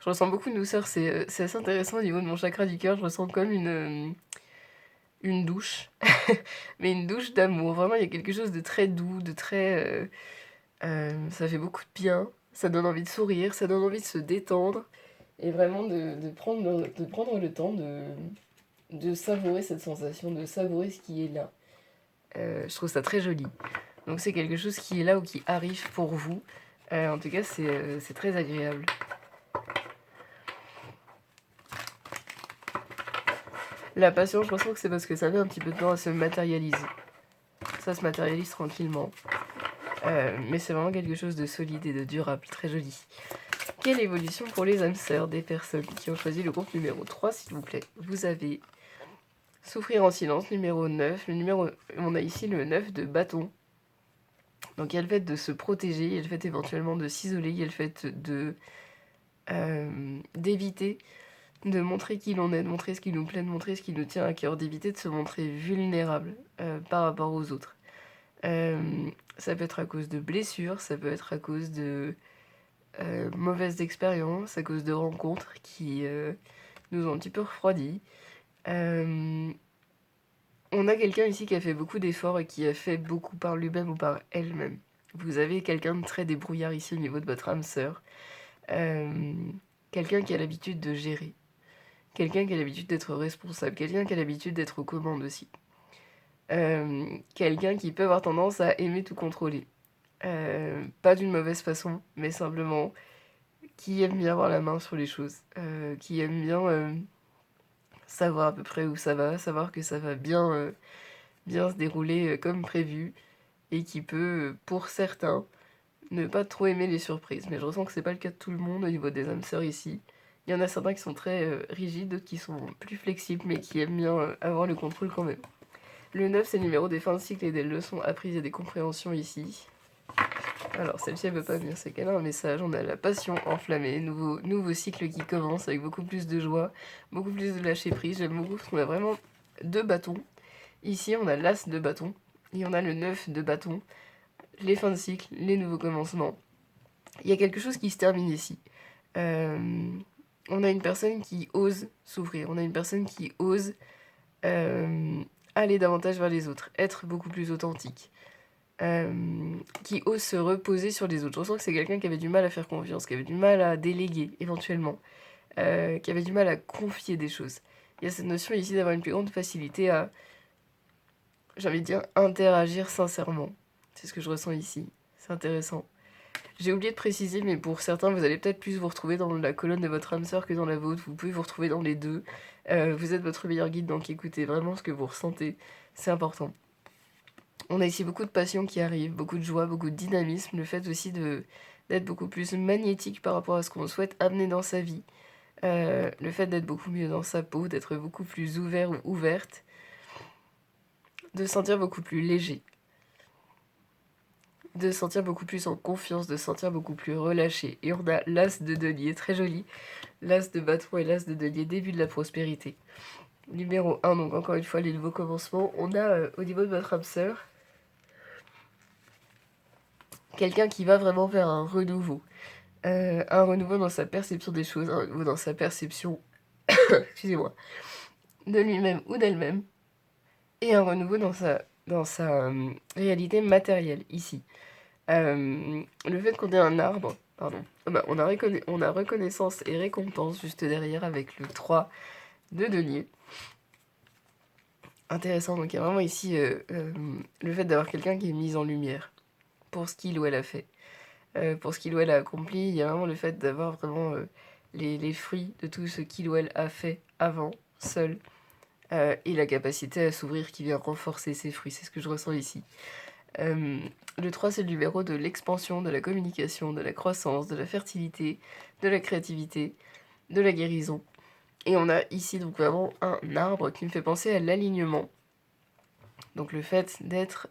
Je ressens beaucoup de douceur, c'est assez intéressant au niveau de mon chakra du cœur, je ressens comme une douche, mais une douche d'amour. Vraiment, il y a quelque chose de très doux, de très... ça fait beaucoup de bien, ça donne envie de sourire, ça donne envie de se détendre, et vraiment de prendre le temps de savourer cette sensation, de savourer ce qui est là. Je trouve ça très joli. Donc c'est quelque chose qui est là ou qui arrive pour vous. En tout cas, c'est très agréable. La passion, je ressens que c'est parce que ça met un petit peu de temps à se matérialiser. Ça se matérialise tranquillement. Mais c'est vraiment quelque chose de solide et de durable, très joli. Quelle évolution pour les âmes sœurs des personnes qui ont choisi le groupe numéro 3, s'il vous plaît. Vous avez Souffrir en silence, numéro 9. On a ici le 9 de bâton. Donc il y a le fait de se protéger, il y a le fait éventuellement de s'isoler, il y a le fait d'éviter de montrer qui l'on est, de montrer ce qui nous plaît, de montrer ce qui nous tient à cœur, d'éviter de se montrer vulnérable par rapport aux autres. Ça peut être à cause de blessures, ça peut être à cause de mauvaises expériences, à cause de rencontres qui nous ont un petit peu refroidis. On a quelqu'un ici qui a fait beaucoup d'efforts et qui a fait beaucoup par lui-même ou par elle-même. Vous avez quelqu'un de très débrouillard ici au niveau de votre âme sœur. Quelqu'un qui a l'habitude de gérer. Quelqu'un qui a l'habitude d'être responsable. Quelqu'un qui a l'habitude d'être aux commandes aussi. Quelqu'un qui peut avoir tendance à aimer tout contrôler. Pas d'une mauvaise façon, mais simplement qui aime bien avoir la main sur les choses. Qui aime bien savoir à peu près où ça va, savoir que ça va bien se dérouler comme prévu. Et qui peut, pour certains, ne pas trop aimer les surprises. Mais je ressens que c'est pas le cas de tout le monde au niveau des âmes sœurs ici. Il y en a certains qui sont très rigides, d'autres qui sont plus flexibles, mais qui aiment bien avoir le contrôle quand même. Le 9, c'est le numéro des fins de cycle et des leçons apprises et des compréhensions ici. Alors, celle-ci, elle veut pas venir, c'est qu'elle a un message. On a la passion enflammée, nouveau cycle qui commence avec beaucoup plus de joie, beaucoup plus de lâcher prise. J'aime beaucoup parce qu'on a vraiment 2 bâtons. Ici, on a l'as de bâton et on a le 9 de bâton. Les fins de cycle, les nouveaux commencements. Il y a quelque chose qui se termine ici. On a une personne qui ose s'ouvrir, on a une personne qui ose aller davantage vers les autres, être beaucoup plus authentique, qui ose se reposer sur les autres. Je ressens que c'est quelqu'un qui avait du mal à faire confiance, qui avait du mal à déléguer éventuellement, qui avait du mal à confier des choses. Il y a cette notion ici d'avoir une plus grande facilité à, j'ai envie de dire, interagir sincèrement. C'est ce que je ressens ici. C'est intéressant. J'ai oublié de préciser, mais pour certains, vous allez peut-être plus vous retrouver dans la colonne de votre âme sœur que dans la vôtre. Vous pouvez vous retrouver dans les deux. Vous êtes votre meilleur guide, donc écoutez vraiment ce que vous ressentez. C'est important. On a ici beaucoup de passion qui arrive, beaucoup de joie, beaucoup de dynamisme. Le fait aussi d'être beaucoup plus magnétique par rapport à ce qu'on souhaite amener dans sa vie. Le fait d'être beaucoup mieux dans sa peau, d'être beaucoup plus ouvert ou ouverte. De se sentir beaucoup plus léger. de se sentir beaucoup plus en confiance, de se sentir beaucoup plus relâché. Et on a l'as de denier, très joli. L'as de bâton et l'as de denier, début de la prospérité. Numéro 1, donc encore une fois, les nouveaux commencements. On a au niveau de votre âme sœur, quelqu'un qui va vraiment vers un renouveau. Un renouveau dans sa perception des choses, un renouveau dans sa perception, excusez-moi, de lui-même ou d'elle-même. Et un renouveau dans sa réalité matérielle, ici. Le fait qu'on ait un arbre, pardon, bah, on a reconnaissance et récompense juste derrière avec le 3 de denier. Intéressant, donc il y a vraiment ici le fait d'avoir quelqu'un qui est mis en lumière pour ce qu'il ou elle a fait. Pour ce qu'il ou elle a accompli, il y a vraiment le fait d'avoir vraiment les fruits de tout ce qu'il ou elle a fait avant, seul, et la capacité à s'ouvrir qui vient renforcer ces fruits, c'est ce que je ressens ici. Le 3, c'est le numéro de l'expansion, de la communication, de la croissance, de la fertilité, de la créativité, de la guérison. Et on a ici donc vraiment un arbre qui me fait penser à l'alignement. Donc le fait d'être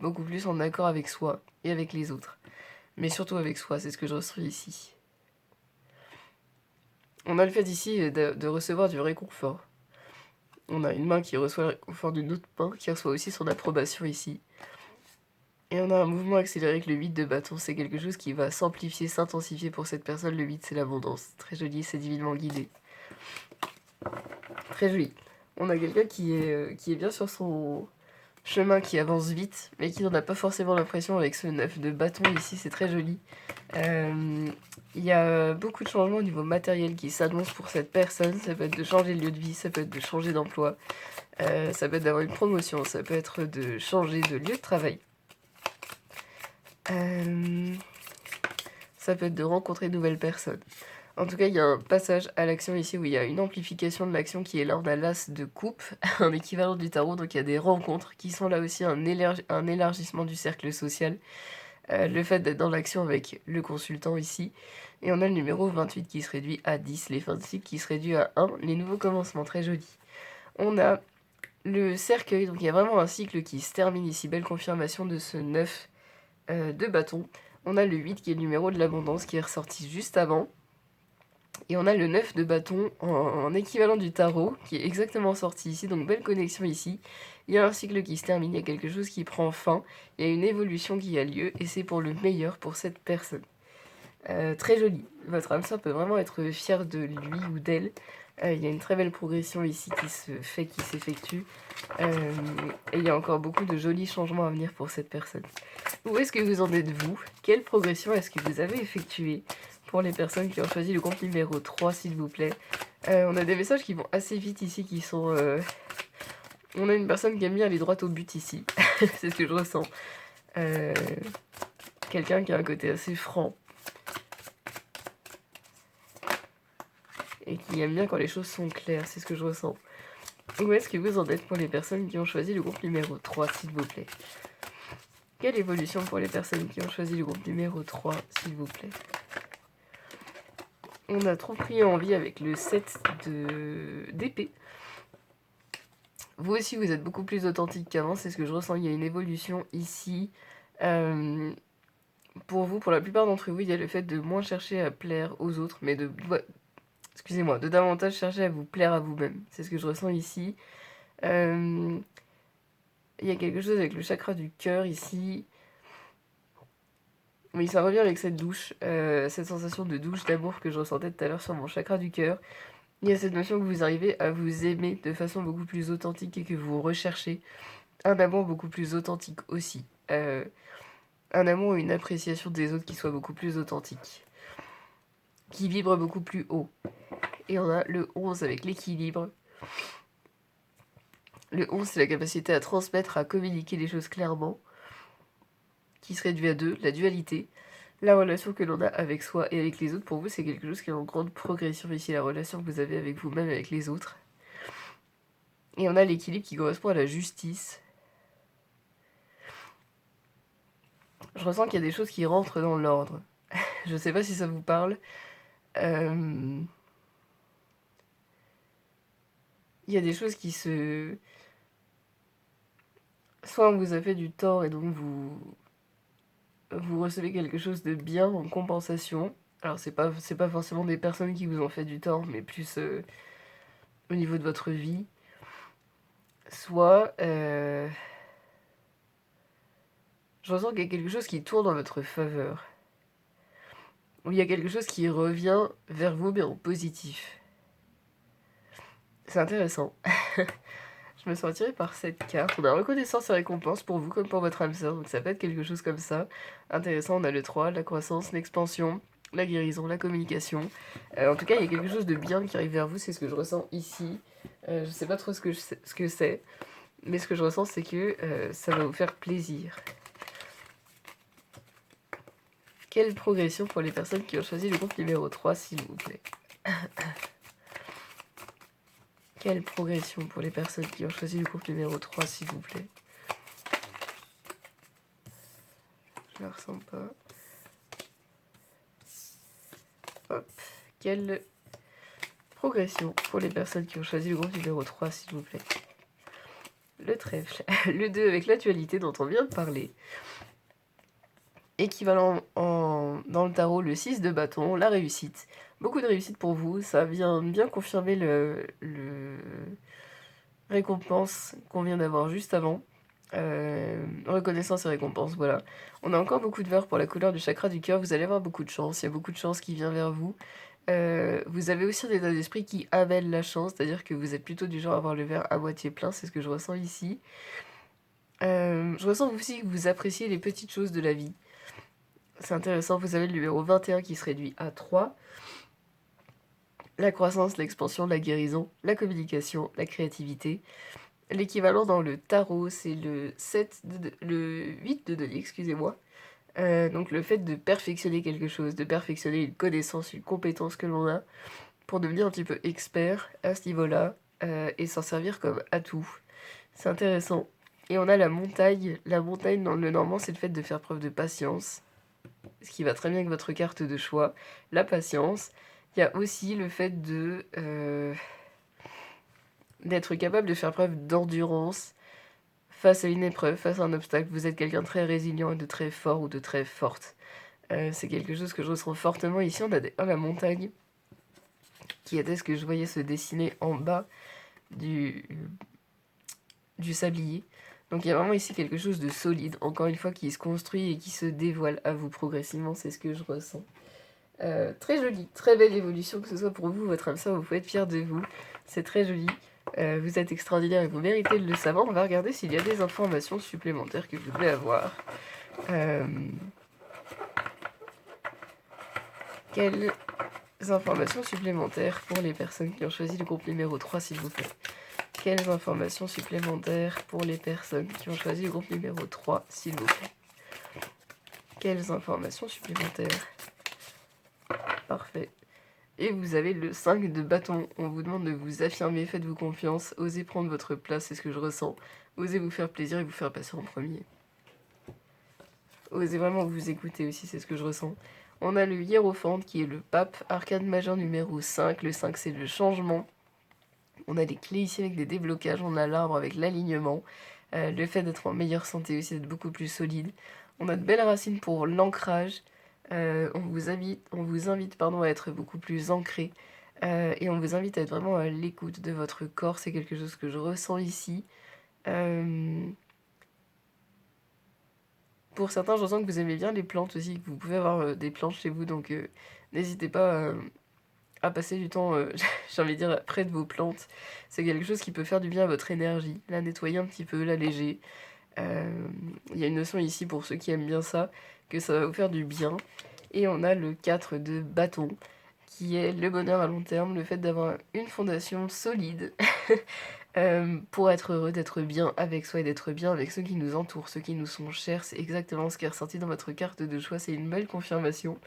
beaucoup plus en accord avec soi et avec les autres. Mais surtout avec soi, c'est ce que je ressens ici. On a le fait ici de recevoir du réconfort. On a une main qui reçoit le réconfort d'une autre main, qui reçoit aussi son approbation ici. Et on a un mouvement accéléré avec le 8 de bâton. C'est quelque chose qui va s'amplifier, s'intensifier pour cette personne. Le 8, c'est l'abondance. Très joli, c'est divinement guidé. Très joli. On a quelqu'un qui est bien sur son chemin, qui avance vite, mais qui n'en a pas forcément l'impression avec ce 9 de bâton ici. C'est très joli. Il y a beaucoup de changements au niveau matériel qui s'annoncent pour cette personne. Ça peut être de changer de lieu de vie, ça peut être de changer d'emploi, ça peut être d'avoir une promotion, ça peut être de changer de lieu de travail. Ça peut être de rencontrer de nouvelles personnes. En tout cas, il y a un passage à l'action ici où il y a une amplification de l'action qui est là. On a l'as de coupe, un équivalent du tarot. Donc il y a des rencontres qui sont là aussi un élargissement du cercle social. Le fait d'être dans l'action avec le consultant ici. Et on a le numéro 28 qui se réduit à 10, les fins de cycle qui se réduit à 1, les nouveaux commencements, très jolis. On a le cercueil, donc il y a vraiment un cycle qui se termine ici. Belle confirmation de ce 9 de bâton. On a le 8 qui est le numéro de l'abondance qui est ressorti juste avant. Et on a le 9 de bâton en équivalent du tarot qui est exactement sorti ici. Donc belle connexion ici. Il y a un cycle qui se termine, il y a quelque chose qui prend fin. Il y a une évolution qui a lieu et c'est pour le meilleur pour cette personne. Très joli. Votre âme sœur peut vraiment être fière de lui ou d'elle. Il y a une très belle progression ici qui se fait, qui s'effectue. Et il y a encore beaucoup de jolis changements à venir pour cette personne. Où est-ce que vous en êtes vous? Quelle progression est-ce que vous avez effectuée pour les personnes qui ont choisi le compte numéro 3, s'il vous plaît? On a des messages qui vont assez vite ici, qui sont... On a une personne qui aime bien aller droit au but ici. C'est ce que je ressens. Quelqu'un qui a un côté assez franc. Et qui aime bien quand les choses sont claires, c'est ce que je ressens. Où est-ce que vous en êtes pour les personnes qui ont choisi le groupe numéro 3, s'il vous plaît? Quelle évolution pour les personnes qui ont choisi le groupe numéro 3, s'il vous plaît? On a trop pris envie avec le 7 d'épée. Vous aussi, vous êtes beaucoup plus authentique qu'avant, c'est ce que je ressens. Il y a une évolution ici. Pour vous, pour la plupart d'entre vous, il y a le fait de moins chercher à plaire aux autres, mais excusez-moi, de davantage chercher à vous plaire à vous-même. C'est ce que je ressens ici. Il y a quelque chose avec le chakra du cœur ici. Oui, ça revient avec cette douche, cette sensation de douche d'amour que je ressentais tout à l'heure sur mon chakra du cœur. Il y a cette notion que vous arrivez à vous aimer de façon beaucoup plus authentique et que vous recherchez un amour beaucoup plus authentique aussi. Un amour et une appréciation des autres qui soit beaucoup plus authentique. Qui vibre beaucoup plus haut. Et on a le 11 avec l'équilibre. Le 11, c'est la capacité à transmettre, à communiquer les choses clairement. Qui se réduit à 2, la dualité. La relation que l'on a avec soi et avec les autres, pour vous, c'est quelque chose qui est en grande progression ici, la relation que vous avez avec vous-même et avec les autres. Et on a l'équilibre qui correspond à la justice. Je ressens qu'il y a des choses qui rentrent dans l'ordre. Je sais pas si ça vous parle. Il y a des choses qui se... Soit on vous a fait du tort et donc vous recevez quelque chose de bien en compensation. Alors c'est pas forcément des personnes qui vous ont fait du tort, mais plus au niveau de votre vie. Soit je ressens qu'il y a quelque chose qui tourne en votre faveur. Ou il y a quelque chose qui revient vers vous, mais en positif. C'est intéressant. Je me sens attirée par cette carte. On a reconnaissance et récompense pour vous comme pour votre âme sœur. Donc ça peut être quelque chose comme ça. Intéressant, on a le 3, la croissance, l'expansion, la guérison, la communication. En tout cas, il y a quelque chose de bien qui arrive vers vous. C'est ce que je ressens ici. Je sais pas trop ce que c'est. Mais ce que je ressens, c'est que ça va vous faire plaisir. Quelle progression pour les personnes qui ont choisi le groupe numéro 3, s'il vous plaît. Quelle progression pour les personnes qui ont choisi le groupe numéro 3, s'il vous plaît. Je la ressens pas. Hop. Quelle progression pour les personnes qui ont choisi le groupe numéro 3, s'il vous plaît. Le trèfle. Le 2 avec la dualité dont on vient de parler. Équivalent dans le tarot, le 6 de bâton, la réussite. Beaucoup de réussite pour vous. Ça vient bien confirmer le récompense qu'on vient d'avoir juste avant. Reconnaissance et récompense, voilà. On a encore beaucoup de vert pour la couleur du chakra du cœur. Vous allez avoir beaucoup de chance. Il y a beaucoup de chance qui vient vers vous. Vous avez aussi un état d'esprit qui amène la chance, c'est-à-dire que vous êtes plutôt du genre à avoir le verre à moitié plein, c'est ce que je ressens ici. Je ressens aussi que vous appréciez les petites choses de la vie. C'est intéressant, vous avez le numéro 21 qui se réduit à 3. La croissance, l'expansion, la guérison, la communication, la créativité. L'équivalent dans le tarot, c'est le 8 de denier, excusez-moi. Donc le fait de perfectionner quelque chose, de perfectionner une connaissance, une compétence que l'on a, pour devenir un petit peu expert à ce niveau-là, et s'en servir comme atout. C'est intéressant. Et on a la montagne. La montagne, dans le normand, c'est le fait de faire preuve de patience, ce qui va très bien avec votre carte de choix. La patience. Il y a aussi le fait d'être capable de faire preuve d'endurance face à une épreuve, face à un obstacle. Vous êtes quelqu'un de très résilient et de très fort ou de très forte. C'est quelque chose que je ressens fortement ici. On a la montagne, qui était ce que je voyais se dessiner en bas du sablier. Donc il y a vraiment ici quelque chose de solide, encore une fois, qui se construit et qui se dévoile à vous progressivement, c'est ce que je ressens. Très joli, très belle évolution, que ce soit pour vous, votre âme sœur, vous pouvez être fier de vous. C'est très joli. Vous êtes extraordinaire et vous méritez de le savoir. On va regarder s'il y a des informations supplémentaires que vous devez avoir. Quelles informations supplémentaires pour les personnes qui ont choisi le groupe numéro 3, s'il vous plaît. Quelles informations supplémentaires pour les personnes qui ont choisi le groupe numéro 3, s'il vous plaît. Quelles informations supplémentaires. Parfait. Et vous avez le 5 de bâton. On vous demande de vous affirmer, faites-vous confiance, osez prendre votre place, c'est ce que je ressens. Osez vous faire plaisir et vous faire passer en premier. Osez vraiment vous écouter aussi, c'est ce que je ressens. On a le hiérophante qui est le pape, arcane majeur numéro 5. Le 5, c'est le changement. On a des clés ici avec des déblocages, on a l'arbre avec l'alignement, le fait d'être en meilleure santé aussi, d'être beaucoup plus solide. On a de belles racines pour l'ancrage, on vous invite à être beaucoup plus ancré, et on vous invite à être vraiment à l'écoute de votre corps, c'est quelque chose que je ressens ici. Pour certains, je ressens que vous aimez bien les plantes aussi, que vous pouvez avoir des plantes chez vous, donc n'hésitez pas à passer du temps, j'ai envie de dire, près de vos plantes. C'est quelque chose qui peut faire du bien à votre énergie, la nettoyer un petit peu, l'alléger. Il y a une notion ici, pour ceux qui aiment bien ça, que ça va vous faire du bien. Et on a le 4 de bâton, qui est le bonheur à long terme, le fait d'avoir une fondation solide pour être heureux, d'être bien avec soi et d'être bien avec ceux qui nous entourent, ceux qui nous sont chers. C'est exactement ce qui est ressorti dans votre carte de choix, c'est une belle confirmation.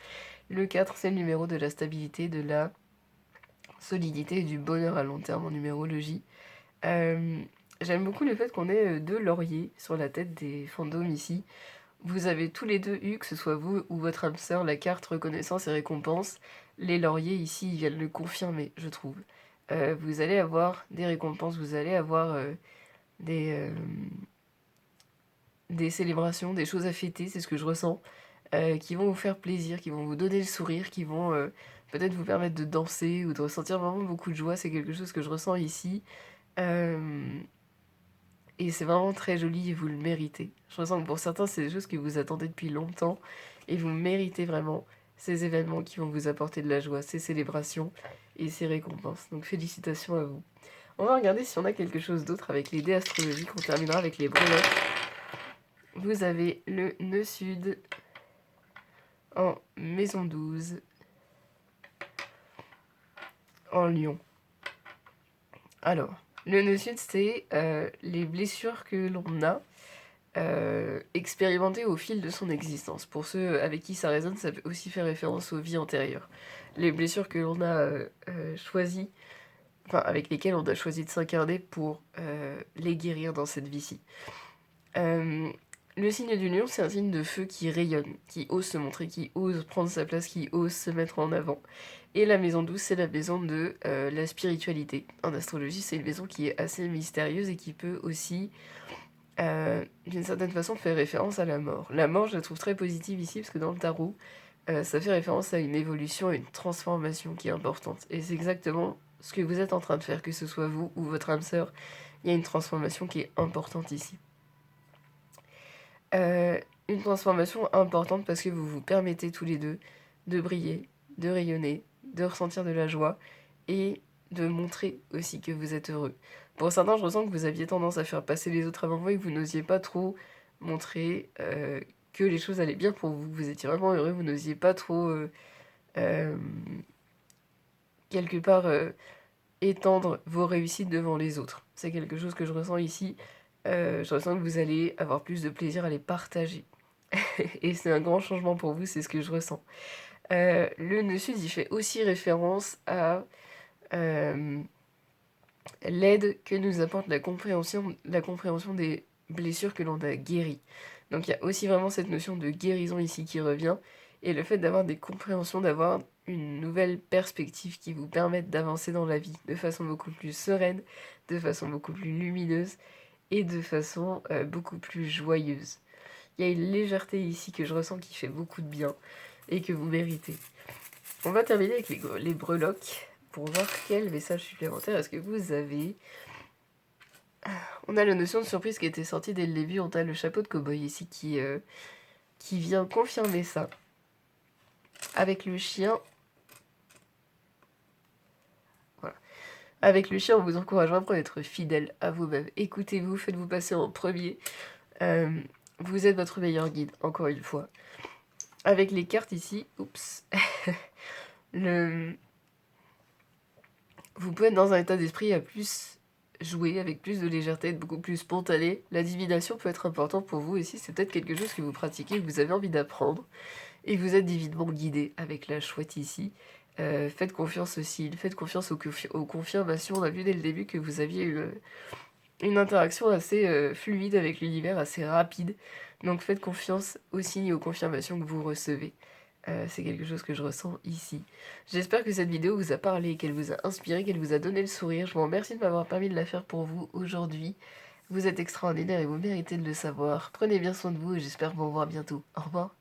Le 4, c'est le numéro de la stabilité, de la solidité et du bonheur à long terme en numérologie. J'aime beaucoup le fait qu'on ait deux lauriers sur la tête des fantômes ici. Vous avez tous les deux eu, que ce soit vous ou votre âme sœur, la carte reconnaissance et récompense. Les lauriers ici, ils viennent le confirmer, je trouve. Vous allez avoir des récompenses, vous allez avoir des célébrations, des choses à fêter, c'est ce que je ressens. qui vont vous faire plaisir, qui vont vous donner le sourire, qui vont peut-être vous permettre de danser ou de ressentir vraiment beaucoup de joie. C'est quelque chose que je ressens ici. Et c'est vraiment très joli et vous le méritez. Je ressens que pour certains, c'est des choses que vous attendez depuis longtemps et vous méritez vraiment ces événements qui vont vous apporter de la joie, ces célébrations et ces récompenses. Donc félicitations à vous. On va regarder si on a quelque chose d'autre avec les dés astrologiques. On terminera avec les breloques. Vous avez le nœud sud en maison 12 en lion. Alors, le nœud sud, c'est les blessures que l'on a expérimentées au fil de son existence. Pour ceux avec qui ça résonne, ça peut aussi faire référence aux vies antérieures. Les blessures que l'on a choisies, enfin avec lesquelles on a choisi de s'incarner pour les guérir dans cette vie-ci. Le signe du lion, c'est un signe de feu qui rayonne, qui ose se montrer, qui ose prendre sa place, qui ose se mettre en avant. Et la maison 12, c'est la maison de la spiritualité. En astrologie, c'est une maison qui est assez mystérieuse et qui peut aussi, d'une certaine façon, faire référence à la mort. La mort, je la trouve très positive ici, parce que dans le tarot, ça fait référence à une évolution, à une transformation qui est importante. Et c'est exactement ce que vous êtes en train de faire, que ce soit vous ou votre âme sœur. Il y a une transformation qui est importante ici. Une transformation importante parce que vous vous permettez tous les deux de briller, de rayonner, de ressentir de la joie et de montrer aussi que vous êtes heureux. Pour certains, je ressens que vous aviez tendance à faire passer les autres avant vous et que vous n'osiez pas trop montrer que les choses allaient bien pour vous. Vous étiez vraiment heureux, vous n'osiez pas trop quelque part étendre vos réussites devant les autres. C'est quelque chose que je ressens ici. Je ressens que vous allez avoir plus de plaisir à les partager. Et c'est un grand changement pour vous, c'est ce que je ressens. Le nœud sud, il fait aussi référence à l'aide que nous apporte la compréhension des blessures que l'on a guéries. Donc il y a aussi vraiment cette notion de guérison ici qui revient, et le fait d'avoir des compréhensions, d'avoir une nouvelle perspective qui vous permette d'avancer dans la vie de façon beaucoup plus sereine, de façon beaucoup plus lumineuse, et de façon beaucoup plus joyeuse. Il y a une légèreté ici que je ressens qui fait beaucoup de bien et que vous méritez. On va terminer avec les breloques pour voir quel message supplémentaire est-ce que vous avez. On a la notion de surprise qui était sortie dès le début. On a le chapeau de cow-boy ici qui vient confirmer ça. Avec le chien. Voilà. Avec le chien, on vous encourage vraiment à être fidèle à vous-même. Écoutez-vous, faites-vous passer en premier. Vous êtes votre meilleur guide, encore une fois. Avec les cartes ici, oups, vous pouvez être dans un état d'esprit à plus jouer, avec plus de légèreté, être beaucoup plus spontané. La divination peut être importante pour vous ici, c'est peut-être quelque chose que vous pratiquez, que vous avez envie d'apprendre, et que vous êtes divinement guidé avec la chouette ici. Faites confiance aussi, faites confiance aux confirmations. On a vu dès le début que vous aviez une interaction assez fluide avec l'univers, assez rapide. Donc faites confiance aux signes et aux confirmations que vous recevez. C'est quelque chose que je ressens ici. J'espère que cette vidéo vous a parlé, qu'elle vous a inspiré, qu'elle vous a donné le sourire. Je vous remercie de m'avoir permis de la faire pour vous aujourd'hui. Vous êtes extraordinaire et vous méritez de le savoir. Prenez bien soin de vous et j'espère vous revoir bientôt. Au revoir.